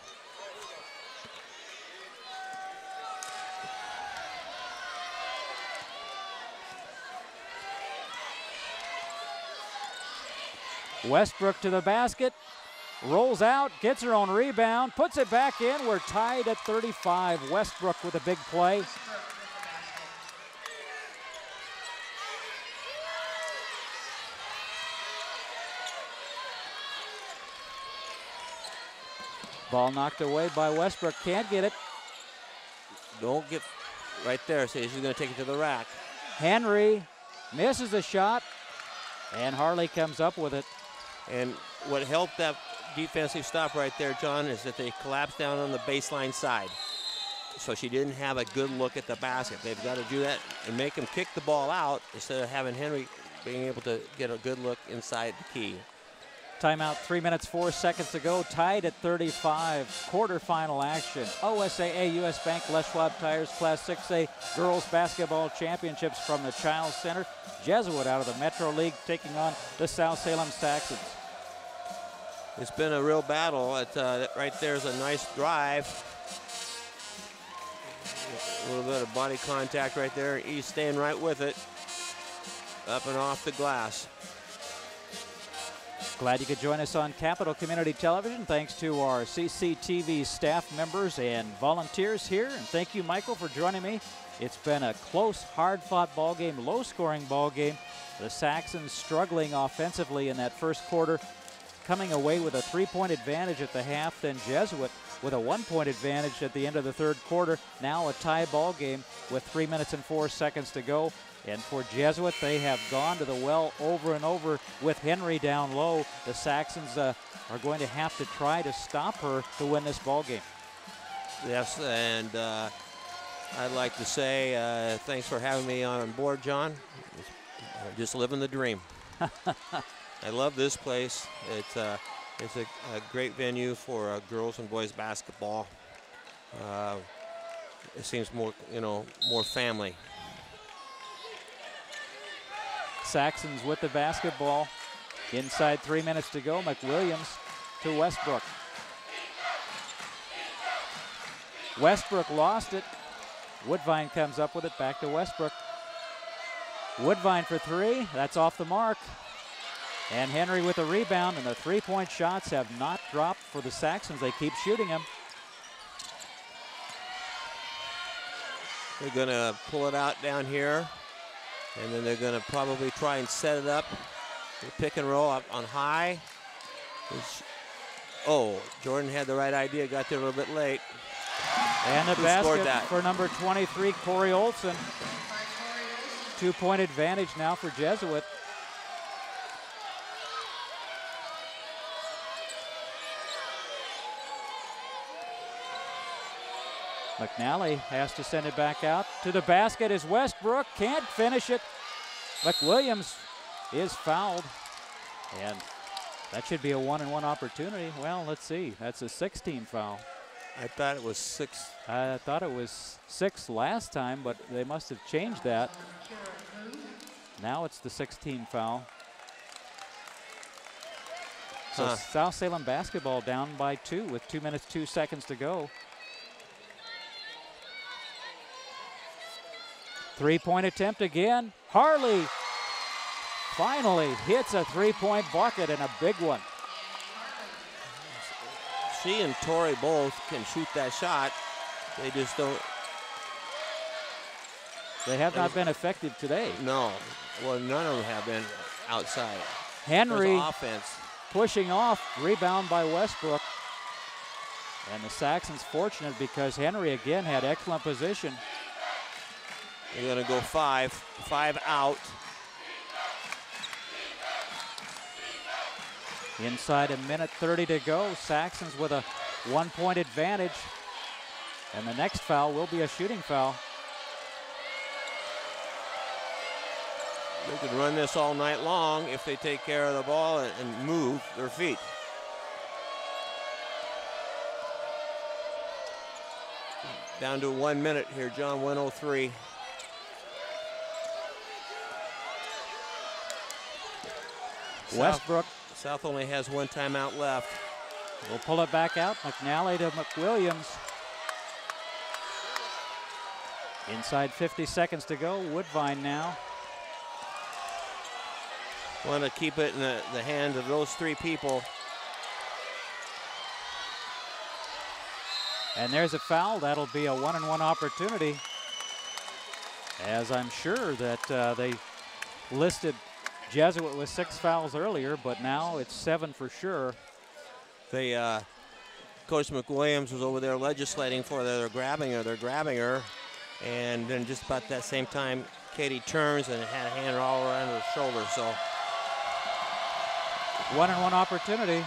Westbrook to the basket, rolls out, gets her own rebound, puts it back in. We're tied at 35. Westbrook with a big play. Ball knocked away by Westbrook, can't get it. Don't get right there. See, she's going to take it to the rack. Henry misses a shot, and Harley comes up with it. And what helped that defensive stop right there, John, is that they collapsed down on the baseline side. So she didn't have a good look at the basket. They've got to do that and make him kick the ball out instead of having Henry being able to get a good look inside the key. Timeout, 3 minutes, 4 seconds to go. Tied at 35. Quarterfinal action. OSAA US Bank Les Schwab Tires Class 6A Girls Basketball Championships from the Chiles Center. Jesuit out of the Metro League taking on the South Salem Saxons. It's been a real battle. Right there's a nice drive. A little bit of body contact right there. He's staying right with it. Up and off the glass. Glad you could join us on Capital Community Television. Thanks to our CCTV staff members and volunteers here. And thank you, Michael, for joining me. It's been a close, hard-fought ball game, low-scoring ball game. The Saxons struggling offensively in that first quarter, coming away with a 3-point advantage at the half, then Jesuit with a 1-point advantage at the end of the third quarter. Now a tie ball game with 3 minutes and 4 seconds to go. And for Jesuit, they have gone to the well over and over with Henry down low. The Saxons are going to have to try to stop her to win this ball game. Yes, and I'd like to say thanks for having me on board, John. Just living the dream. I love this place. It's a great venue for girls and boys basketball. It seems more, more family. Saxons with the basketball. Inside 3 minutes to go. McWilliams to Westbrook. Westbrook lost it. Woodvine comes up with it, back to Westbrook. Woodvine for three, that's off the mark. And Henry with a rebound, and the three-point shots have not dropped for the Saxons. They keep shooting them. They're gonna pull it out down here, and then they're gonna probably try and set it up. The pick and roll up on high. Jordan had the right idea, got there a little bit late. And the Who basket for number 23, Corey Olson. 2-point advantage now for Jesuit. McNally has to send it back out. To the basket is Westbrook, can't finish it. McWilliams is fouled, and that should be a 1-and-1 opportunity. Well, let's see, that's a 16 foul. I thought it was 6. I thought it was 6 last time, but they must have changed that. Now it's the 16 foul. So South Salem basketball down by 2 with 2 minutes, 2 seconds to go. 3-point attempt again. Harley finally hits a 3-point bucket, and a big one. She and Tori both can shoot that shot. They just don't. They have not been effective today. No. Well, none of them have been outside. Henry offense. Pushing off, rebound by Westbrook. And the Saxons fortunate because Henry again had excellent position. They're going to go 5 out. Inside 1:30 to go. Saxons with a 1-point advantage. And the next foul will be a shooting foul. They could run this all night long if they take care of the ball and move their feet. Down to 1 minute here, John, 1:03. Westbrook. South only has 1 timeout left. We'll pull it back out. McNally to McWilliams. Inside 50 seconds to go. Woodvine now. Want to keep it in the hands of those 3 people. And there's a foul. That'll be a 1-and-1 opportunity. As I'm sure that they listed Jesuit with 6 fouls earlier, but now it's 7 for sure. They Coach McWilliams was over there legislating for they're grabbing her. And then just about that same time, Katie turns and had a hand all around her shoulder. So 1-on-1 opportunity.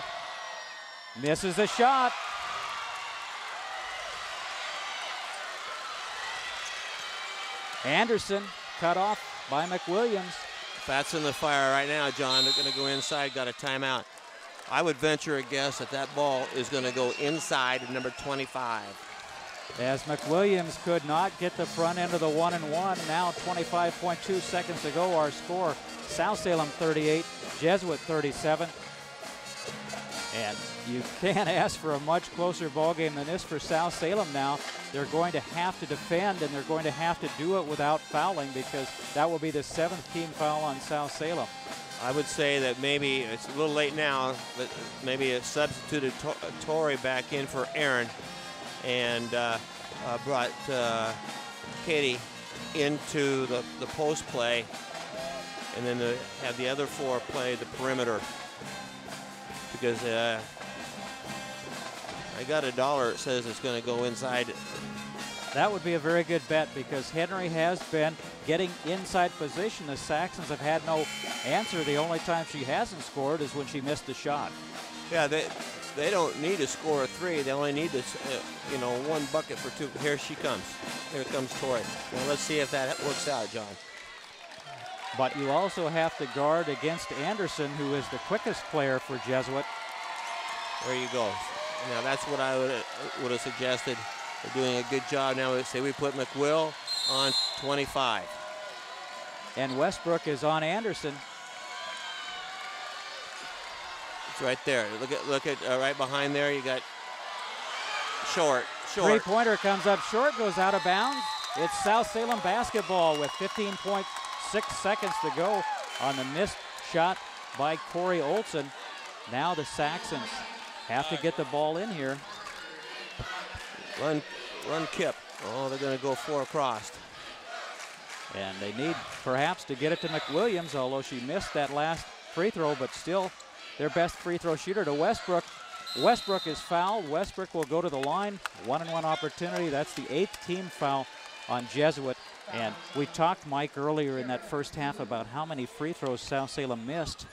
Misses the shot. Anderson cut off by McWilliams. That's in the fire right now, John. They're going to go inside, got a timeout. I would venture a guess that that ball is going to go inside number 25. As McWilliams could not get the front end of the 1-and-1. Now 25.2 seconds to go. Our score, South Salem 38, Jesuit 37. And you can't ask for a much closer ball game than this for South Salem now. They're going to have to defend, and they're going to have to do it without fouling, because that will be the 7th team foul on South Salem. I would say that maybe it's a little late now, but maybe it substituted Torrey back in for Aaron, and brought Katie into the post play, and then have the other 4 play the perimeter. Because I got $1 that says it's going to go inside. That would be a very good bet, because Henry has been getting inside position. The Saxons have had no answer. The only time she hasn't scored is when she missed the shot. Yeah, they don't need to score a 3. They only need to, 1 bucket for 2. Here she comes. Here comes Torrey. Well, let's see if that works out, John. But you also have to guard against Anderson, who is the quickest player for Jesuit. There you go. Now that's what I would have suggested. They're doing a good job now. Say we put McWill on 25. And Westbrook is on Anderson. It's right there. Look at right behind there. You got short. Three-pointer comes up short, goes out of bounds. It's South Salem basketball with 15.6 seconds to go on the missed shot by Corey Olson. Now the Saxons have to get the ball in here. Run Kip. Oh, they're going to go 4 across. And they need perhaps to get it to McWilliams, although she missed that last free throw, but still their best free throw shooter to Westbrook. Westbrook is fouled. Westbrook will go to the line. 1-on-1 opportunity. That's the 8th team foul on Jesuit. And we talked, Mike, earlier in that first half about how many free throws South Salem missed.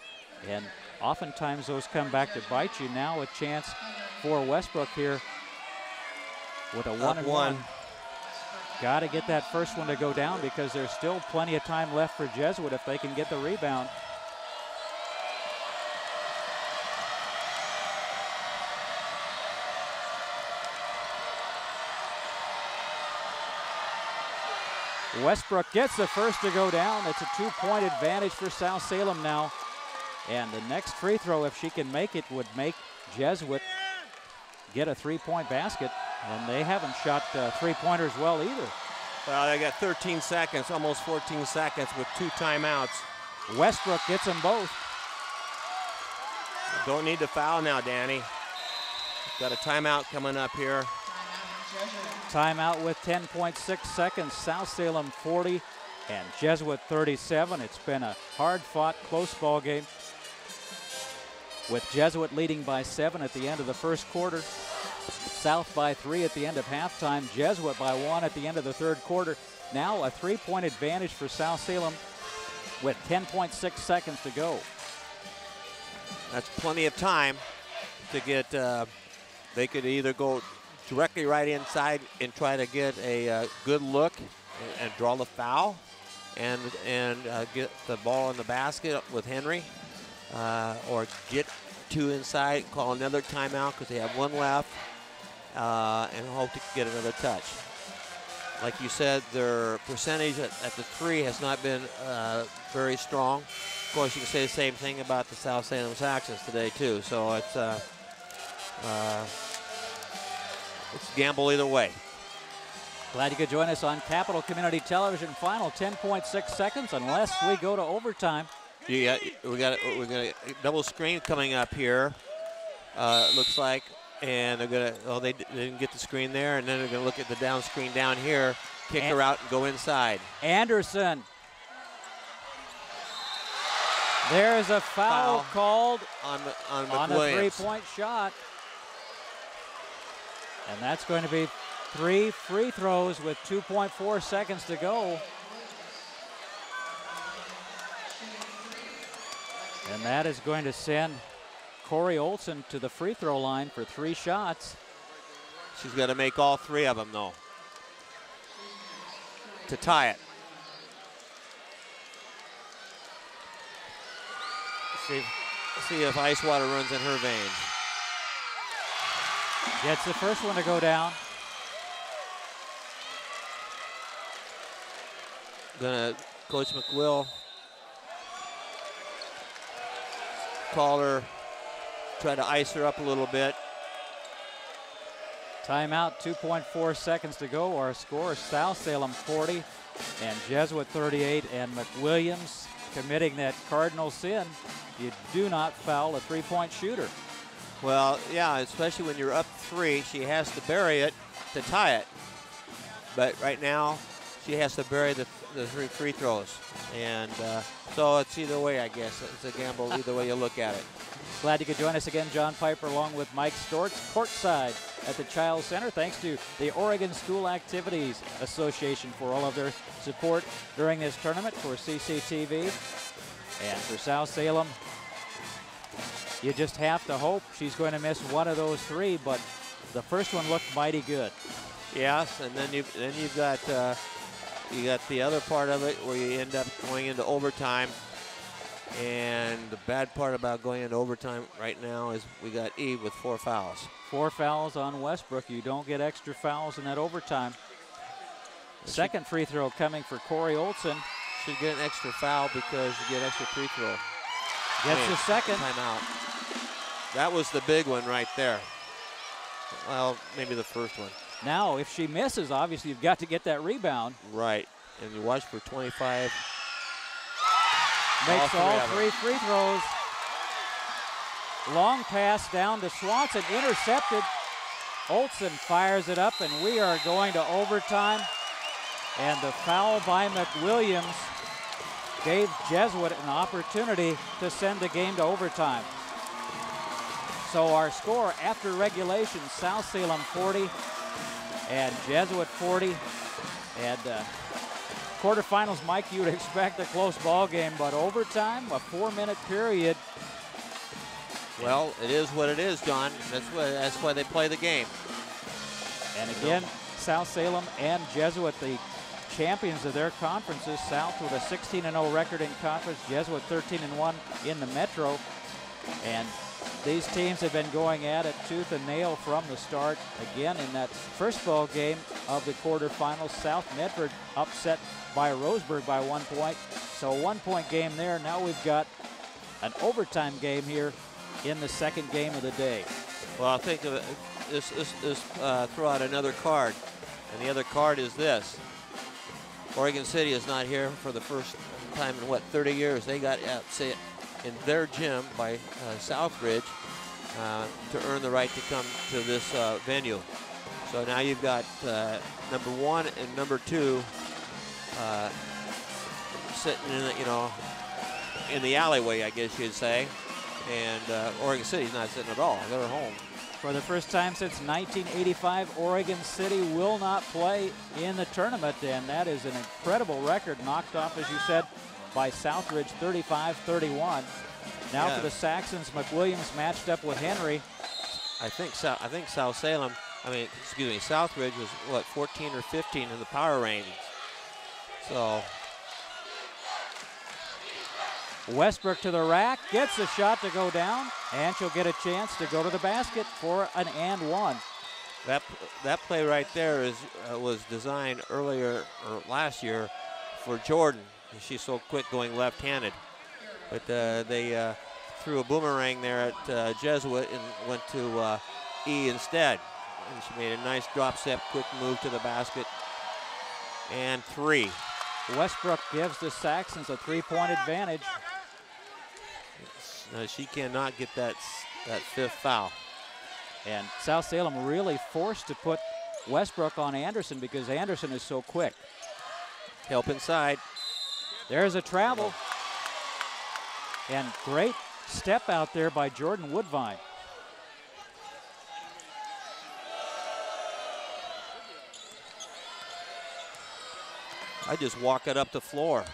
And oftentimes those come back to bite you. Now a chance for Westbrook here with a 1-and-1. Got to get that first one to go down, because there's still plenty of time left for Jesuit if they can get the rebound. Westbrook gets the first to go down. It's a 2-point advantage for South Salem now. And the next free throw, if she can make it, would make Jesuit get a 3-point basket. And they haven't shot three-pointers well either. Well, they got 13 seconds, almost 14 seconds with 2 timeouts. Westbrook gets them both. Don't need to foul now, Danny. Got a timeout coming up here. Timeout with 10.6 seconds. South Salem 40 and Jesuit 37. It's been a hard-fought, close ball game, with Jesuit leading by 7 at the end of the first quarter. South by 3 at the end of halftime. Jesuit by 1 at the end of the third quarter. Now a 3-point advantage for South Salem with 10.6 seconds to go. That's plenty of time to get, they could either go directly right inside and try to get a good look and draw the foul and get the ball in the basket with Henry, or get 2 inside, call another timeout because they have 1 left, and hope to get another touch. Like you said, their percentage at the 3 has not been very strong. Of course, you can say the same thing about the South Salem Saxons today too. So it's gamble either way. Glad you could join us on Capital Community Television. Final 10.6 seconds, unless we go to overtime. Yeah, we're gonna double screen coming up here. Looks like, and they're gonna. Oh, they didn't get the screen there, and then they're gonna look at the down screen down here, kick her out, and go inside. Anderson. There is a foul called on a 3-point shot. And that's going to be 3 free throws with 2.4 seconds to go. And that is going to send Corey Olson to the free throw line for 3 shots. She's got to make all 3 of them, though, to tie it. See if ice water runs in her veins. Gets the first one to go down. Coach McWill call her, try to ice her up a little bit. Timeout, 2.4 seconds to go. Our score is South Salem 40 and Jesuit 38, and McWilliams committing that cardinal sin. You do not foul a 3-point shooter. Well, yeah, especially when you're up 3, she has to bury it to tie it. But right now, she has to bury the 3 free throws. And so it's either way, I guess. It's a gamble either way you look at it. Glad you could join us again, John Piper, along with Mike Stortz, courtside at the Chiles Center. Thanks to the Oregon School Activities Association for all of their support during this tournament, for CCTV. And for South Salem, you just have to hope she's going to miss one of those 3, but the first one looked mighty good. Yes, and then you've got you got the other part of it where you end up going into overtime. And the bad part about going into overtime right now is we got Eve with 4 fouls. 4 fouls on Westbrook. You don't get extra fouls in that overtime. Second free throw coming for Corey Olson. Should get an extra foul because you get extra free throw. Gets the second. Timeout. That was the big one right there. Well, maybe the first one. Now, if she misses, obviously you've got to get that rebound. Right, and you watch for 25. Makes all 3 free throws. Long pass down to Swanson, intercepted. Olson fires it up, and we are going to overtime. And the foul by McWilliams gave Jesuit an opportunity to send the game to overtime. So our score after regulation, South Salem 40 and Jesuit 40. And quarterfinals, Mike, you would expect a close ball game, but overtime, a 4-minute period. Well, it is what it is, John. That's why they play the game. And again, South Salem and Jesuit, the champions of their conferences. South with a 16-0 record in conference, Jesuit 13-1 in the Metro. And these teams have been going at it tooth and nail from the start. Again, in that first ball game of the quarterfinals, South Medford upset by Roseburg by 1 point. So a 1-point game there. Now we've got an overtime game here in the second game of the day. Well, I think of this throw out another card. And the other card is this. Oregon City is not here for the first time in, 30 years. They got say in their gym by Southridge to earn the right to come to this venue. So now you've got number 1 and number 2 sitting in the alleyway, I guess you'd say. And Oregon City's not sitting at all. They're home. For the first time since 1985, Oregon City will not play in the tournament, and that is an incredible record, knocked off, as you said, by Southridge 35-31. Now for the Saxons, McWilliams matched up with Henry. I think South Salem, Southridge was, 14 or 15 in the power rankings. So Westbrook to the rack, gets the shot to go down, and she'll get a chance to go to the basket for an and one. That play right there was designed earlier or last year for Jordan. She's so quick going left-handed. But they threw a boomerang there at Jesuit and went to E instead. And she made a nice drop step, quick move to the basket. And 3. Westbrook gives the Saxons a 3-point advantage. She cannot get that 5th foul. And South Salem really forced to put Westbrook on Anderson because Anderson is so quick. Help inside. There's a travel. And great step out there by Jordan Woodvine. I just walk it up the floor.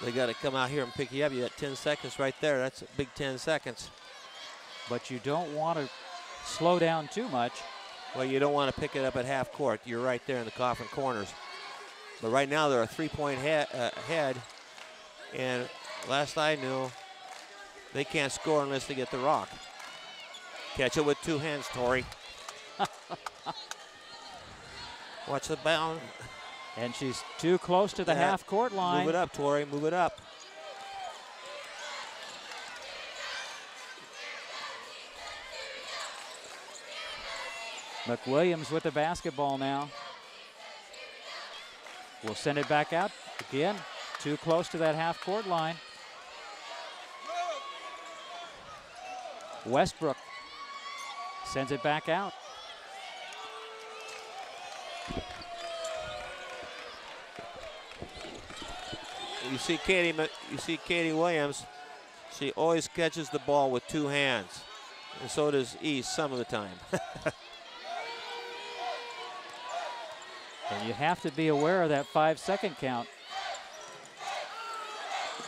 They got to come out here and pick you up. You got 10 seconds right there. That's a big 10 seconds. But you don't want to slow down too much. Well, you don't want to pick it up at half court. You're right there in the coffin corners. But right now they're a 3-point ahead. And last I knew, they can't score unless they get the rock. Catch it with 2 hands, Tori. Watch the bound. And she's too close to the half-court line. Move it up, Tori. Move it up. McWilliams with the basketball now. We'll send it back out. Again, too close to that half-court line. Westbrook sends it back out. You see Katie Williams. She always catches the ball with 2 hands. And so does East some of the time. And you have to be aware of that 5-second count.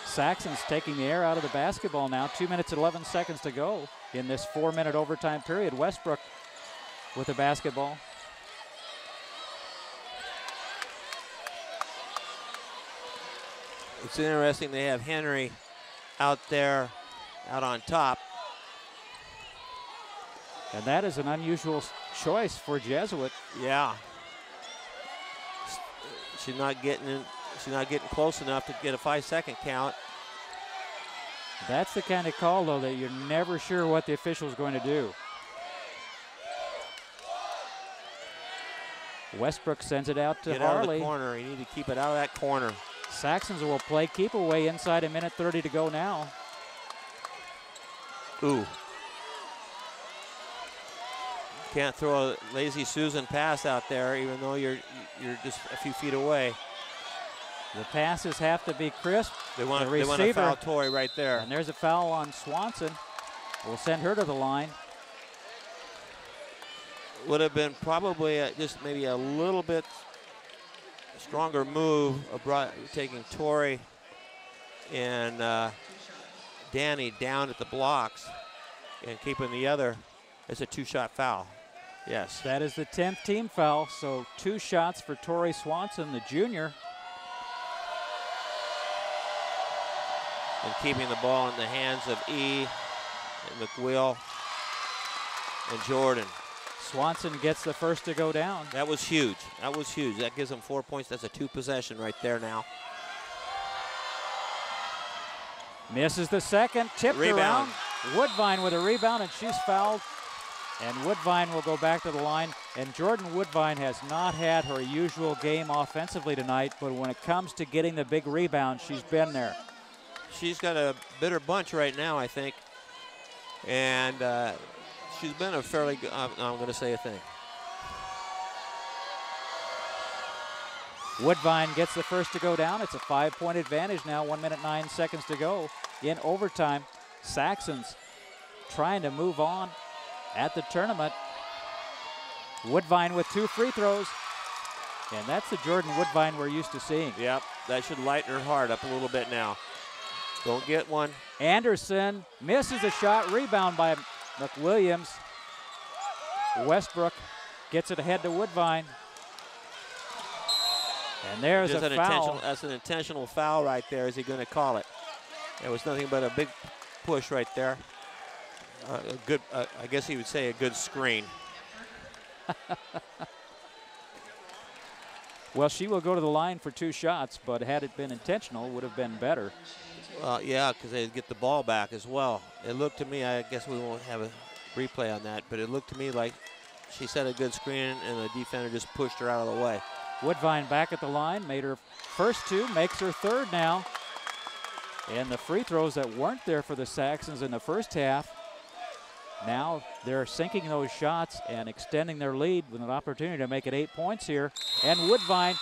Saxon's taking the air out of the basketball now. 2 minutes and 11 seconds to go in this 4-minute overtime period. Westbrook with the basketball. It's interesting they have Henry out there, out on top. And that is an unusual choice for Jesuit. Yeah. She's not getting close enough to get a 5-second count. That's the kind of call, though, that you're never sure what the official's going to do. Westbrook sends it out to Get Harley. out of the corner. You need to keep it out of that corner. Saxons will play keep away inside 1:30 to go now. Ooh. Can't throw a lazy Susan pass out there, even though you're just a few feet away. The passes have to be crisp. They want to foul Tori right there. And there's a foul on Swanson. We'll send her to the line. Would have been probably just maybe a little bit stronger move of taking Tori and Danny down at the blocks and keeping the other. It's a 2-shot foul. Yes. That is the 10th team foul, so 2 shots for Tori Swanson, the junior. And keeping the ball in the hands of E and McWill and Jordan. Swanson gets the first to go down. That was huge. That was huge. That gives them 4 points. That's a 2-possession right there now. Misses the second, tipped Rebound. around. Woodvine with a rebound, and she's fouled. And Woodvine will go back to the line. And Jordan Woodvine has not had her usual game offensively tonight, but when it comes to getting the big rebound, she's been there. She's got a bitter bunch right now, I think. And she's been a fairly good, I'm going to say a thing. Woodvine gets the first to go down. It's a 5-point advantage now, 1 minute 9 seconds to go in overtime. Saxons trying to move on at the tournament. Woodvine with 2 free throws. And that's the Jordan Woodvine we're used to seeing. Yep, that should lighten her heart up a little bit now. Don't get one. Anderson misses a shot, rebound by McWilliams. Westbrook gets it ahead to Woodvine. And there's a foul. That's an intentional foul right there. Is he going to call it? It was nothing but a big push right there. A good, I guess he would say a good screen. Well, she will go to the line for 2 shots, but had it been intentional, would have been better. Yeah, because they'd get the ball back as well. It looked to me, I guess we won't have a replay on that, but it looked to me like she set a good screen and the defender just pushed her out of the way. Woodvine back at the line, made her first 2, makes her 3rd now. And the free throws that weren't there for the Saxons in the first half, now they're sinking those shots and extending their lead with an opportunity to make it 8 points here. And Woodvine,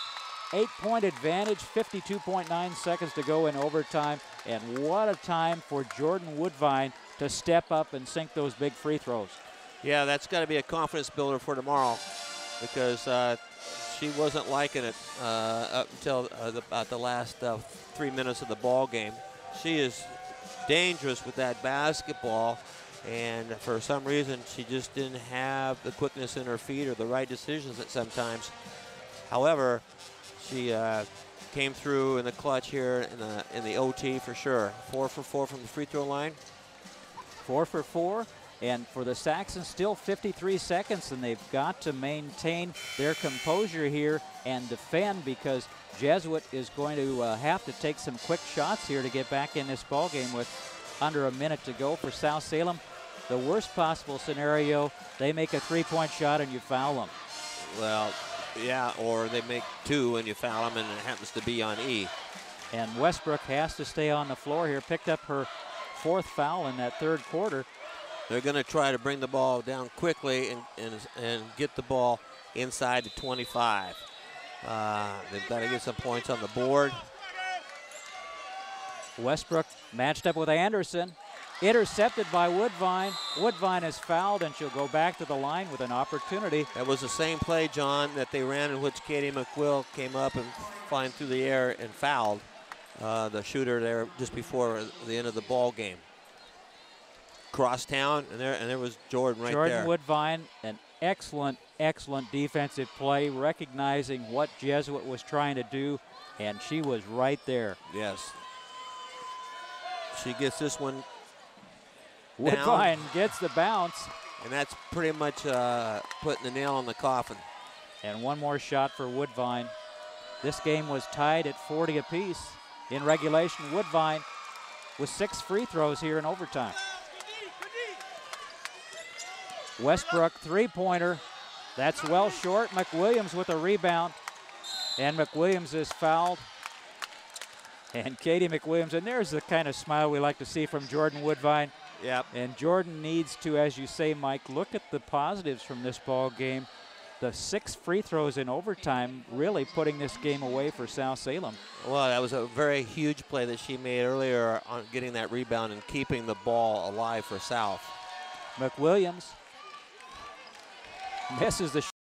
8-point advantage, 52.9 seconds to go in overtime. And what a time for Jordan Woodvine to step up and sink those big free throws. Yeah, that's got to be a confidence builder for tomorrow because she wasn't liking it up until about the last 3 minutes of the ball game. She is dangerous with that basketball, and for some reason she just didn't have the quickness in her feet or the right decisions at sometimes. However, she came through in the clutch here in the OT for sure. 4 for 4 from the free throw line. 4 for 4. And for the Saxons, still 53 seconds, and they've got to maintain their composure here and defend, because Jesuit is going to have to take some quick shots here to get back in this ball game with under a minute to go for South Salem. The worst possible scenario, they make a three-point shot and you foul them. Well, yeah, or they make 2 and you foul them and it happens to be on E. And Westbrook has to stay on the floor here, picked up her 4th foul in that 3rd quarter. They're going to try to bring the ball down quickly and get the ball inside the 25. They've got to get some points on the board. Westbrook matched up with Anderson. Intercepted by Woodvine. Woodvine is fouled, and she'll go back to the line with an opportunity. That was the same play, John, that they ran in which Katie McQuill came up and flying through the air and fouled the shooter there just before the end of the ball game. Crosstown, and there was Jordan right there. Jordan Woodvine, an excellent defensive play, recognizing what Jesuit was trying to do, and she was right there. Yes. She gets this one Woodvine gets the bounce. And that's pretty much putting the nail in the coffin. And one more shot for Woodvine. This game was tied at 40 apiece. In regulation, Woodvine with 6 free throws here in overtime. Westbrook three-pointer. That's well short. McWilliams with a rebound. And McWilliams is fouled. And Katie McWilliams, and there's the kind of smile we like to see from Jordan Woodvine. Yep. And Jordan needs to, as you say, Mike, look at the positives from this ball game. The 6 free throws in overtime really putting this game away for South Salem. Well, that was a very huge play that she made earlier on getting that rebound and keeping the ball alive for South. McWilliams misses the